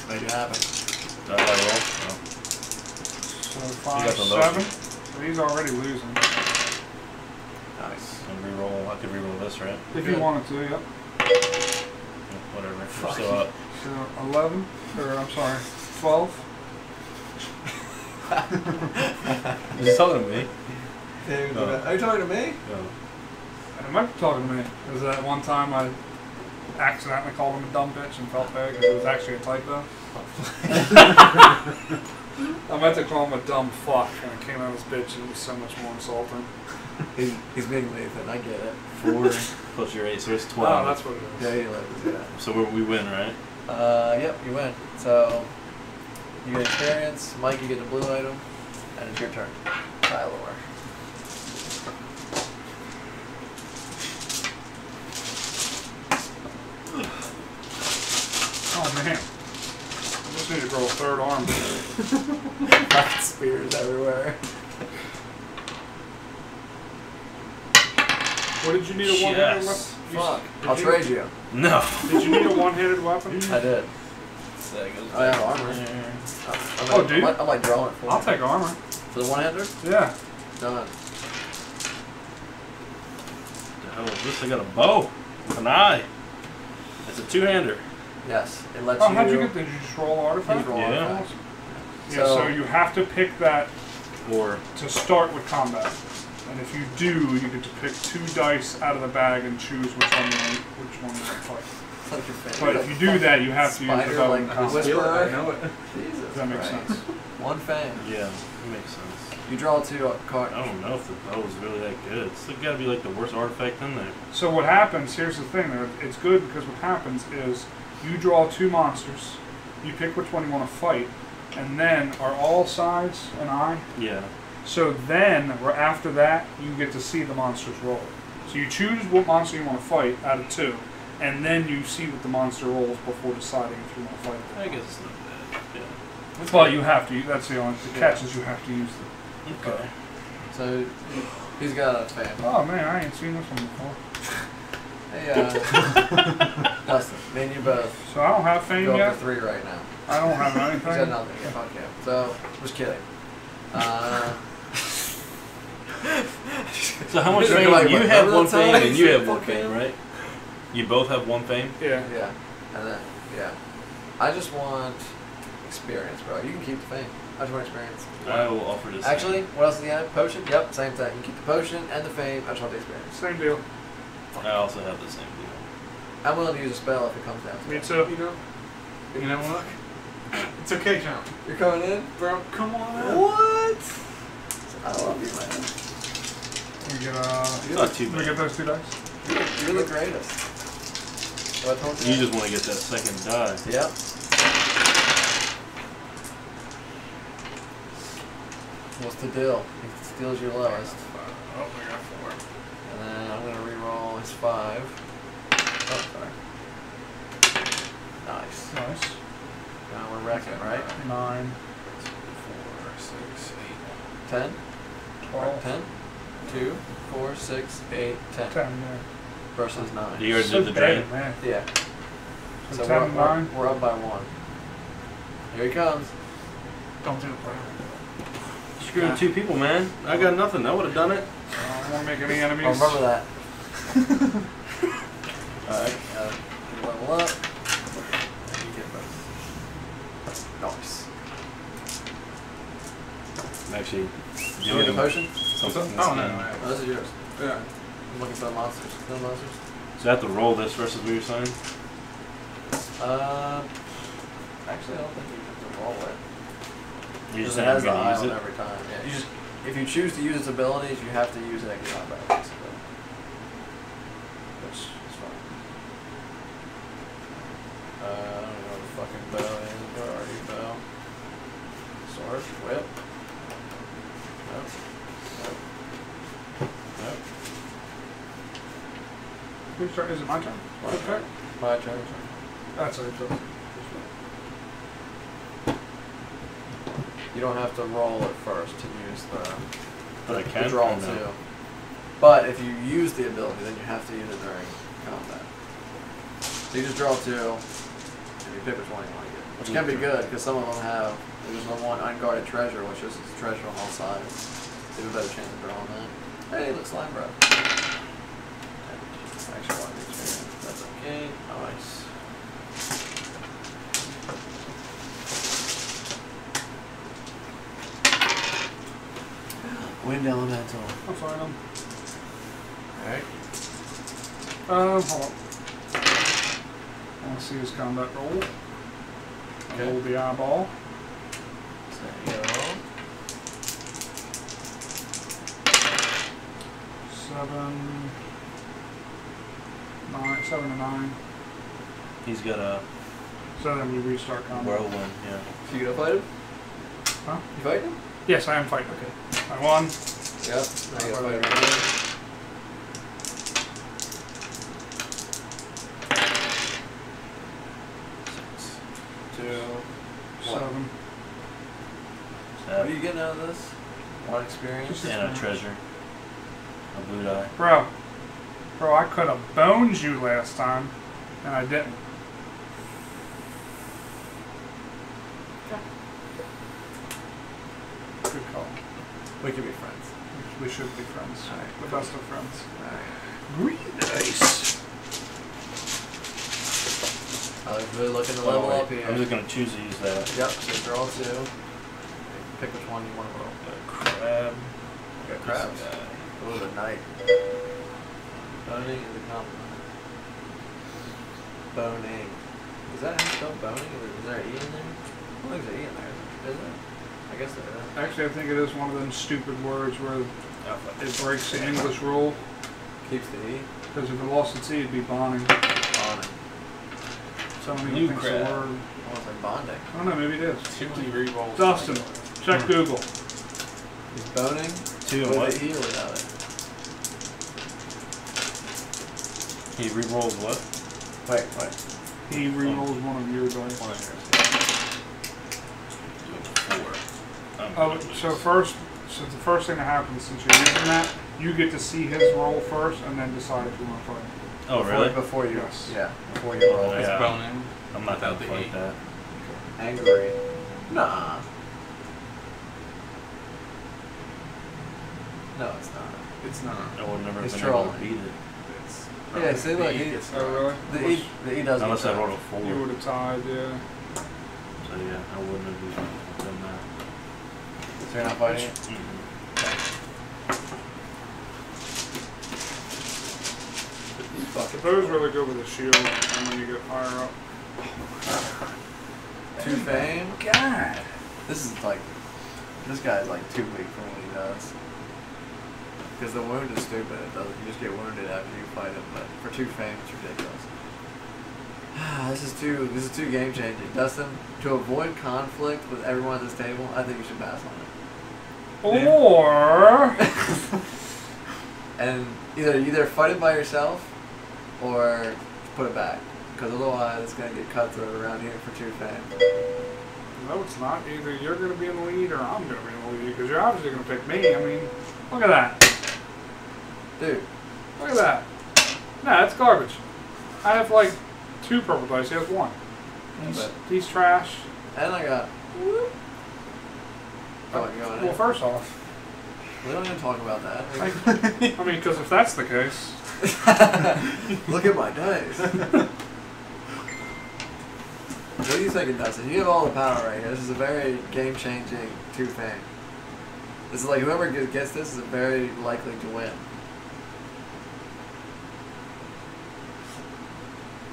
Make it happen. Did I roll? No. So got 5, the lotion. 7. So he's already losing. Nice. And reroll. I could reroll this, right? If you Good. wanted to, yep. Yeah, whatever. We're still up. So 11, or I'm sorry, 12. He's talking to me. Are you talking to me? No. And it might be talking to me. Because that one time I accidentally called him a dumb bitch and felt bad because it was actually a typo. I meant to call him a dumb fuck and it came out as bitch and it was so much more insulting. He's being Nathan. I get it. 4 plus your 8, so it's 12. Oh, that's what it is. Yeah, he lives. Yeah. So we win, right? Yep, you win. So you get experience. Mike, you get the blue item, and it's your turn. Tyler. Oh man. I just need to grow a third arm. Fucking spears everywhere. What did you need a one-handed Yes. weapon? Fuck. I'll trade you. No. Did you need a one-handed weapon? I did. So that goes I have back armor. there. Oh, dude. I might draw it for I'll you. take armor. For the one-hander? Yeah. Done. The hell is this? I got a bow with an eye. It's a two-hander. Yes. It lets Oh, you. how'd you get there? Did you just roll artifact? Just roll Yeah. artifacts. Yeah, so So- you have to pick that Or to start with combat. And if you do, you get to pick 2 dice out of the bag and choose which one you want to fight. It's like your favorite. But if you do that, you have to use the Spider, bow like in a combat. whisperer. I know it. Jesus. Does that make Christ. sense? One fang. yeah, it makes sense. You draw 2 cards. I don't know if the bow is really that good. It's got to be like the worst artifact in there. So what happens, here's the thing, it's good because what happens is you draw 2 monsters, you pick which one you want to fight, and then are all sides an eye? Yeah. So then, after that, you get to see the monsters roll. So you choose what monster you want to fight out of 2, and then you see what the monster rolls before deciding if you want to fight I them. guess it's not bad. Yeah. Well, you have to, that's the only, the catch is you have to use the... Okay. So he's got a fan. Oh man, I ain't seen this one before. Hey, Dustin, me and you both So I don't have fame go up yet? to 3 right now. I don't have He's got anything? nothing. Yeah, fuck yeah. So, just kidding. So how much You're fame? like, You what, have remember one the fame time and you you have one fucking- fame, right? You both have one fame? Yeah. Yeah. And then, yeah. I just want experience, bro. You can keep the fame. I just want experience. I will offer this. Actually, what else do you have? Potion? Yep, same thing. You keep the potion and the fame. I just want the experience. Same deal. I also have the same deal. I'm willing to use a spell if it comes down to Me it. too. You know what? It's okay, John. You're coming in? Bro, come on out. What? I love you, man. We get, It's not too we bad. get those 2 dice? You're the greatest. So I told you You that? just want to get that second die. Yep. What's the deal? He steals your lowest. Oh, we got 4. And then I'm going to re-roll his 5. Oh, sorry. Nice. Nice. Now we're wrecking, right? 9, 4, 6, 10? 12, 10? 2, 4, 6, 8, 10. 10, yeah. Versus 9. You already So did the drain. bad, man. Yeah. So So 10 we're, and we're, 9. we're up by 1. Here he comes. Don't do it, bro. Screwing 2 people, man. I got nothing. I would have done it. I don't want to make any enemies. Oh, remember that. Alright, level up. And you get both. Nice. Actually, You get the potion? something. Oh, no, Oh, this is yours. Yeah. I'm looking for the monsters. Kill the monsters. So I have to roll this versus what you're saying? Actually, I don't think you have to roll it. You just It said has you're the gonna eye use on it. every time. Yeah, you just if you choose to use its abilities, you have to use it in combat, basically. Which is fine. I don't know what the fucking bow is. Where are you, bow? Sword, whip. Nope. Nope. Nope. Whose turn? Is it my turn? My Whose turn. My turn. That's it. You don't have to roll it first to use But I the can draw or no? too. But if you use the ability, then you have to use it during combat. So you just draw 2, and you pick which one you want to get. Which can be good, because some of them have, there's the one unguarded treasure, which is treasure on all sides. You have a better chance of drawing that. Hey, look, slime bro. Actually, one of these here. That's okay. Nice. Wind elemental. I'll find him. Alright. Hold on. I want to see his combat roll. Okay. Hold the eyeball. So there you go. 7 to 9. He's got a So then we restart combat. whirlwind. Yeah. So you gonna fight him? Huh? You fighting him? Yes, I am fighting. Okay. I won. Yep. Now you gotta fight him again. Two. 7. What are you getting out of this? 1 experience? Just- And a treasure. A blue die. Bro, I could have boned you last time, and I didn't. Good call. We can be friends. We should be friends. Alright. The best of friends. Alright. Green dice. I was really looking to level up here. I'm just gonna choose to use that. Yep, so draw 2. Pick which one you want to roll. Crab. You got crabs. Oh, the knight. Boning is a compliment. Boning. Is that how you spell boning? Is there an E in there? I don't think there's an E in there, is there? I guess there is. Actually, I think it is one of them stupid words where it breaks the English rule. Keeps the E. Because if it lost its E, it'd be bonding. Boning. So I don't even New think it's a crab. word. Almost like bonding. I don't know, maybe it is. 2 re-rolls. Dustin, check Google. Is boning 2 and with what? the E or without it? He re-rolls what? Wait. He re-rolls one of your dice. One of yours. 4. Oh, so the first thing that happens since you're using that, you get to see his roll first and then decide if you want to fight him. Oh, really? Before you. Yes. Yeah. Before you roll. It's Yeah. boning. I'm not gonna Without the fight E. that. Angry. Nah. No, it's not. It's not. I would never He's been able to trolling. beat it. It's Yeah, see, look, the E he- gets Oh, really? The E does. Unless get I rolled a that. 4. You would have tied, yeah. So yeah, I wouldn't have even done that. So you're not fighting it? Mm-mm. But those really good with a shield and when you get higher up. Two fame? God. This is like, this guy's like too weak for what he does. Because the wound is stupid. It doesn't. You just get wounded after you fight him. But for 2 fame, it's ridiculous. This is too game changing. Dustin, to avoid conflict with everyone at this table, I think you should pass on it. Or And either fight it by yourself or put it back. Because otherwise it's gonna get cutthroat around here for 2 fame. no, it's not. Either you're going to be in the lead or I'm going to be in the lead because you're obviously going to pick me. I mean, look at that. Dude, Look at that. Nah, that's garbage. I have like 2 purple dice. He has 1. He's trash. and I got. Oh, you're going Well, in. first off, We don't even talk about that. I mean, because if that's the case, Look at my dice. What are you thinking, Dustin? You have all the power right here. This is a very game-changing 2 fame. This is like whoever gets this is very likely to win.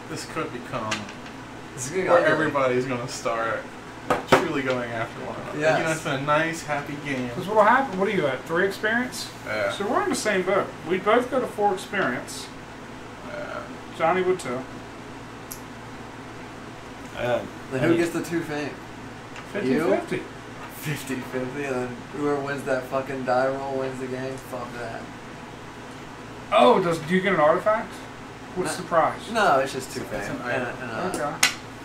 This could become This is gonna go where ugly. everybody's gonna start truly going after one another. Yes. You know, it's been a nice, happy game. Because what'll happen? What are you at? 3 experience? Yeah. So we're in the same boat. We both go to 4 experience. Johnny would too. Then who gets the 2 fame? 50-50. 50-50, and then whoever wins that fucking die roll wins the game. Fuck that. Oh, do you get an artifact? What's the prize? No, it's just 2 It's fame. an item. Okay.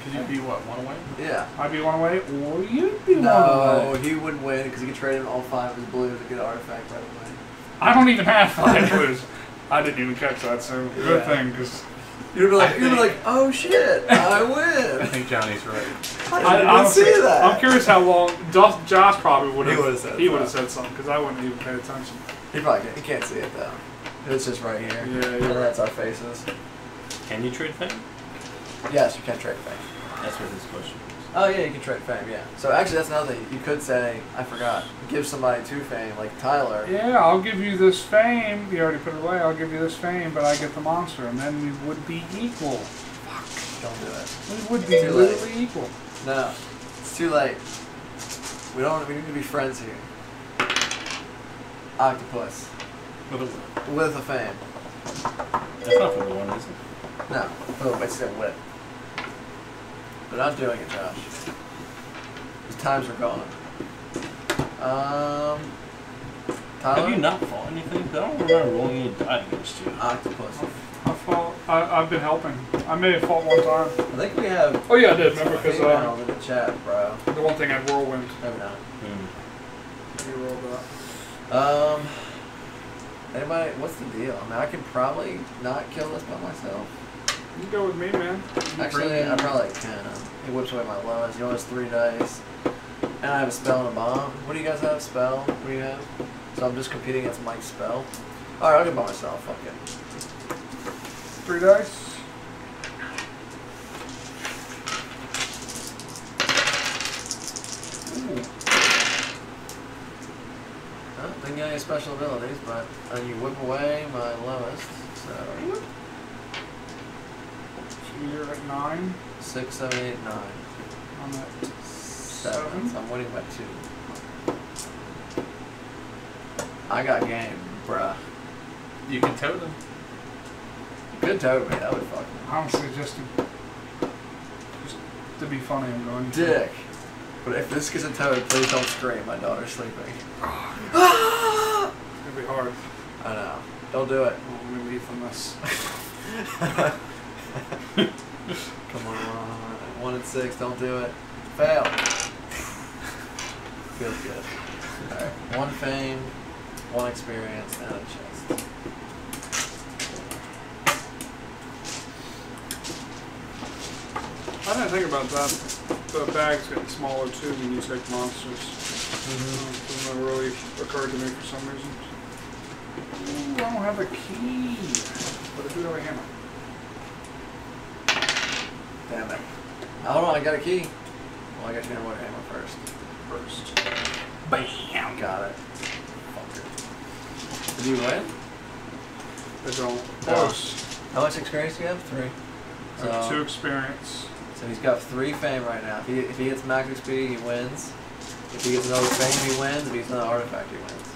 Could you be what, 1 away? Yeah. I'd be 1 away, or you'd be 1 No, away. he wouldn't win because he could trade in all 5 of his blues to get an artifact right away. I don't even have 5 blues. I didn't even catch that, so good Yeah. thing, because You'd be like, oh shit, I I win. think Johnny's right. I didn't see that. I'm curious how long Josh probably would He have. would've said He would have that. said something because I wouldn't even pay attention. He can't see it though. It's just right here. Yeah, And you're that's our faces. Can you trade fame? Yes, you can trade fame. That's what this question is. Oh yeah, you can trade fame. Yeah. So actually, that's another thing. You could say, I forgot, give somebody 2 fame, like Tyler. Yeah, I'll give you this fame. You already put it away. I'll give you this fame, but I get the monster, and then we would be equal. Don't do it. We would be Too late. literally equal. No, it's too late. We need to be friends here. Octopus With a with a fame. That's not for the one, is it? No, boom, it's a whip. But I'm doing it, Josh. The times are gone. Tyler? Have you not fought anything? I don't remember rolling any die against you. Octopus. I've been helping. I may have fought 1 time. I think we have Oh yeah, I did. Remember because females in the chat, bro. the one thing had whirlwind. Maybe not. You rolled that. Anybody? What's the deal? I mean, I can probably not kill this by myself. You can go with me, man. Actually, I probably can. It whips away my lowest. He only has 3 dice. And I have a spell and a bomb. What do you guys have? Spell? What do you have? So I'm just competing against Mike's spell. Alright, I'll go by myself. Fuck it. 3 dice. Didn't get any special abilities, but you whip away my lowest. So You're at 9. 6, 7, 8, 9. I'm at 7. So I'm winning by 2. I got game, bruh. You can tote them. Good toad me. That would fuck me. honestly just to be funny. I'm going to. Dick. But if this gets a toad, please don't scream. My daughter's sleeping. It's gonna be hard. I know. Don't do it. Well, let me leave from this. Come on. 1 and 6. Don't do it. Fail. Feels good. Alright. 1 fame, 1 experience, and a chest. I didn't think about that. The bag's getting smaller too when you take monsters. Doesn't that really occurred to me for some reason. Ooh, I don't have a key. But I do have a hammer. Damn it. Hold on, I got a key. Well, I guess you're gonna want a hammer first. Bam! Got it. Fucker. Did you win? They don't. No. Close. How much experience do you have? 3. I have 2 experience. So he's got 3 fame right now. If he gets max XP, he wins. If he gets another fame, he wins. If he gets another artifact, he wins.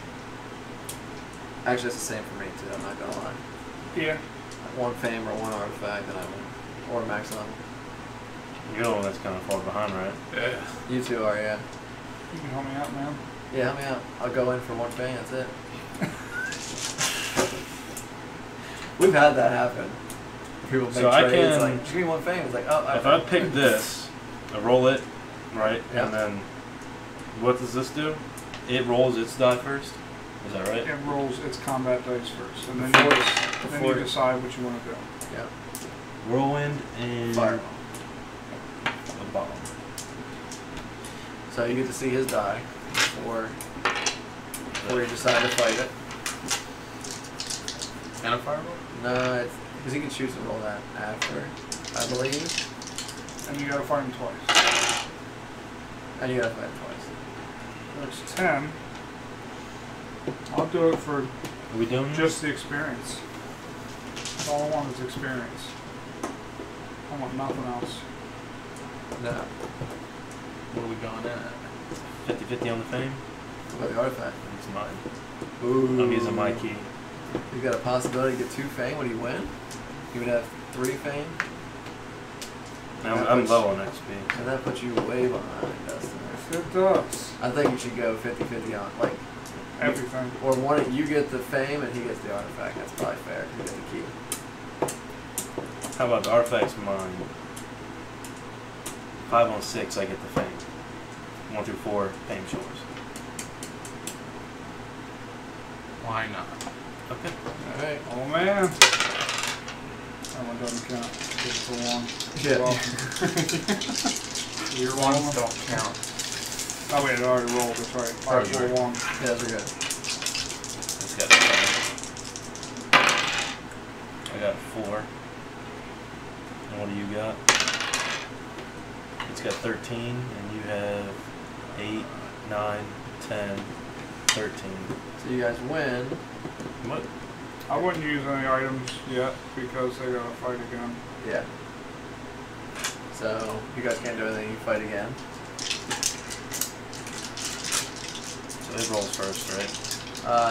Actually, it's the same for me too. I'm not gonna lie. Yeah. 1 fame or 1 artifact, and I win. Or max level. You're the one that's kind of far behind, right? Yeah. You 2 are, yeah. You can help me out, man. Yeah, help me out. I'll go in for 1 fame. That's it. We've had that happen. People make So I trades can- like, just give me 1 fame. It's like, oh, If I pick this, I roll it, right? Yeah. And then, what does this do? It rolls its die first? Is that right? It rolls its combat dice first, and then Before- you before- decide what you want to do. Yeah. Whirlwind and Fireball. a bomb. So you get to see his die before you decide to fight it. And a fireball? No, it's because he can choose to roll that after, I believe. And you gotta fight him twice. And you gotta fight it That's 10. I'll do it for Are we doing just the experience. All I want is experience. I want nothing else. No. What are we going at? 50-50 on the fame. What about the artifact? It's mine. Ooh. I'm using my key. You got a possibility to get 2 fame when you win? You would have 3 fame? I'm low on XP. And that puts you way behind Dustin. It does. I think you should go 50-50 on, like, Everything. or one, you get the fame and he gets the artifact. That's probably fair. You get the key. How about the artifacts mine? 5 on 6, I get the fame. 1 through 4, fame shores. Why not? Okay. Alright. Oh man. That one doesn't count. Give it to 1. Yeah. Your ones don't count. Oh wait, it already rolled. That's right. 5, 4, 1. Yeah, those are good. It's got I got 4. And what do you got? It's got 13, and you have 8, 9, 10, 13. So you guys win. What? I wouldn't use any items yet because they gotta fight again. Yeah. So you guys can't do anything. You fight again. So it rolls first, right?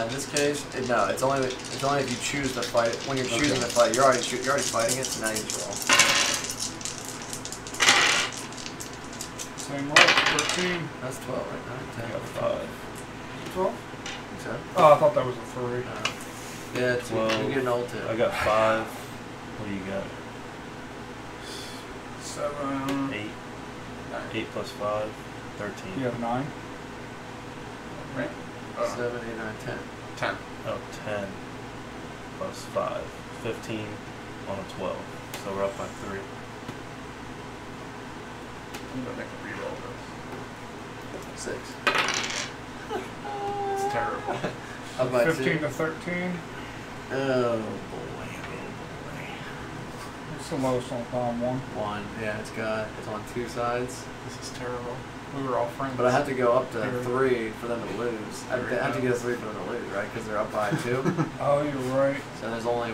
In this case, no. It's only if you choose to fight. When you're choosing Okay. to fight, you're already fighting it. So now you just roll. Same roll. 13. That's 12, right? 9, 10. I got 5. 12? Think so? Oh, I thought that was a 3. Yeah, it's, you 12. get an old too. I got 5. What do you got? 7. 8. 8 plus 5, 13. You have 9. Right? 7, 8, 9, 10. 10. Oh, 10 plus 5, 15 on a 12. So we're up by 3. I'm gonna make a reroll this. 6. It's terrible. Up by 15 2. to 13. Oh boy. It's the lowest on column 1. 1. Yeah, it's on 2 sides. This is terrible. We were all friends. But I have to go up to 3 for them to lose. I There we have to go. get a 3 for them to lose, right? Because they're up by 2. Oh, you're right. So there's only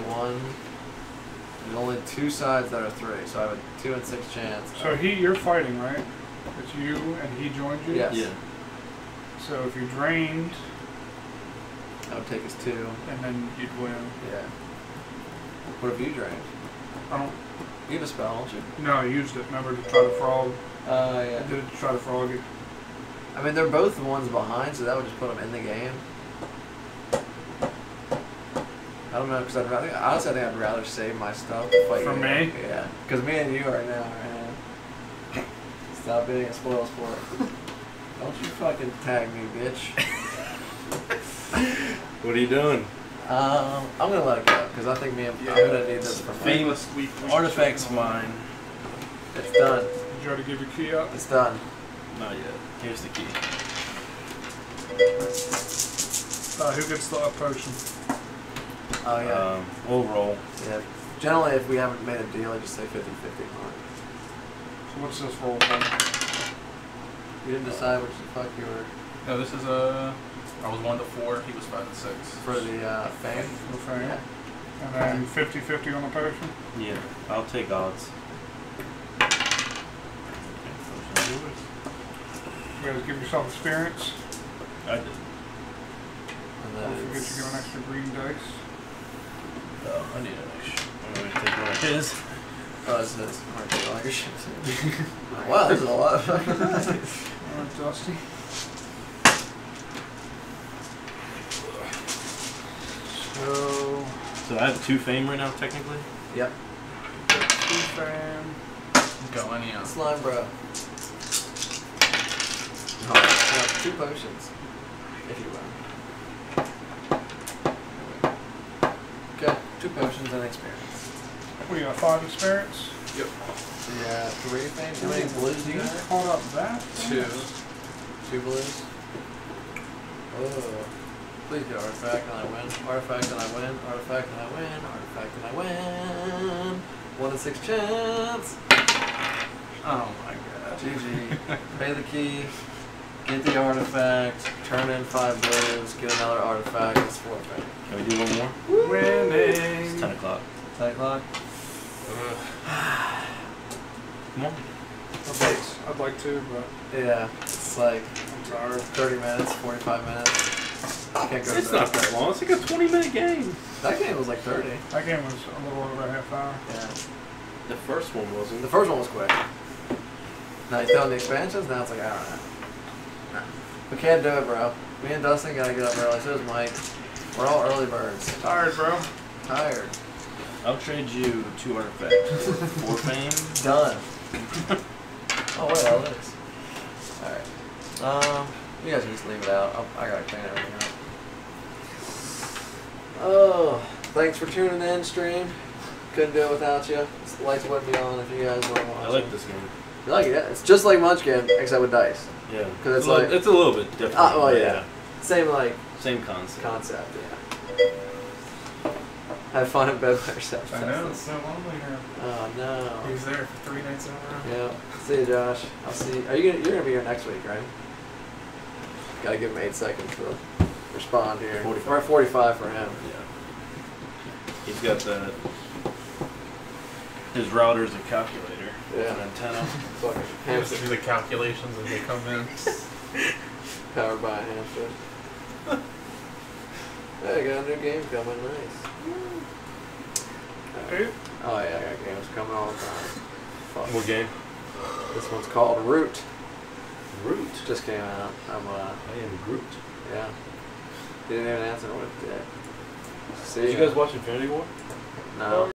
2 sides that are 3. So I have a 2 in 6 chance. So you're fighting, right? It's you and he joined you? Yes. Yeah. So if you drained, That would take us 2. and then you'd win. Yeah. What if you drained? I don't. You have a spell, don't you? No, I used it. Remember to try to frog. Yeah. I did it to try to frog you. I mean, they're both the ones behind, so that would just put them in the game. I don't know, because honestly, I think I'd rather save my stuff to fight For you. me? Yeah. Because me and you right now, man. Stop being a spoil sport. Don't you fucking tag me, bitch. What are you doing? I'm gonna let it go, because I think I'm gonna need this for me. Famous week. Artifacts mine. It's done. Did you already give your key up? It's done. Not yet. Here's the key. Who gets the up potion? Oh, yeah. We'll roll. Yeah. Generally, if we haven't made a deal, I just say 50-50 on it. So what's this roll for? You didn't decide which the fuck you were No, this is I was 1 to 4. He was 5 to 6. for the fame. The fame. Yeah. And then 50-50 on the potion? Yeah. I'll take odds. You guys give yourself experience. I did. And Don't then forget you get an extra green dice. Oh, I need an extra. I'm going to take one of his. oh, it's this. Alright, take all your shit. Wow, this is a lot. Alright, Dusty. So I have 2 fame right now, technically. Yep. 2 fame. Going in. Slime, bro. Oh, yeah, 2 potions. If you will. Okay, 2 potions and experience. What, you got 5 experience? Yep. Yeah, 3 fame. How many blues do you You have? caught up that? 2. 2 blues. Oh. Please do artifact and I win. Artifact and I win. Artifact and I win. Artifact and I win. 1 in 6 chance. Oh my god. GG. Pay the key. Get the artifact. Turn in 5 blues. Get another artifact. It's 4 fame. Can we do one more? Winning. It's 10 o'clock. 10 o'clock. Come on. I'd like to, but Yeah, it's like I'm tired. 30 minutes, 45 minutes. Can't go to It's bed. not that long. It's like a 20-minute game. That game was like 30. That game was a little over a half hour. Yeah. The first one wasn't. The first one was quick. Now you throwing the expansions, now it's like, I don't know. Nah. We can't do it, bro. Me and Dustin gotta get up early, so does Mike. We're all early birds. Tired, bro. Tired. I'll trade you 200 facts for fame. Done. Oh wait, that is. Alright. You guys can just leave it out. I gotta clean everything up. Oh, thanks for tuning in, stream. Couldn't do it without you. The lights wouldn't be on if you guys weren't watching. I like this game. You like it? It's just like Munchkin, except with dice. Yeah. 'Cause it's Well, like- it's a little bit different. Oh but yeah. Same like Same concept. concept, yeah. Have fun in bed by yourself. I know, it's so lonely now. Oh no. He was there for 3 nights in a row. Yeah. See you, Josh. I'll see you. You're gonna be here next week, right? Gotta give him 8 seconds to respond here. 45. Or 45 for him. Yeah. He's got his router's a calculator. Yeah. An antenna. Fucking He has to hamster. do the calculations as they come in. Powered by a hamster. Hey, got a new game coming. Nice. Hey, Oh yeah, I got games coming all the time. Fuck. What game? This one's called Root. Root. Just came out. I am Groot. Yeah. Didn't even answer what it did. See Did you guys watch Infinity War? No.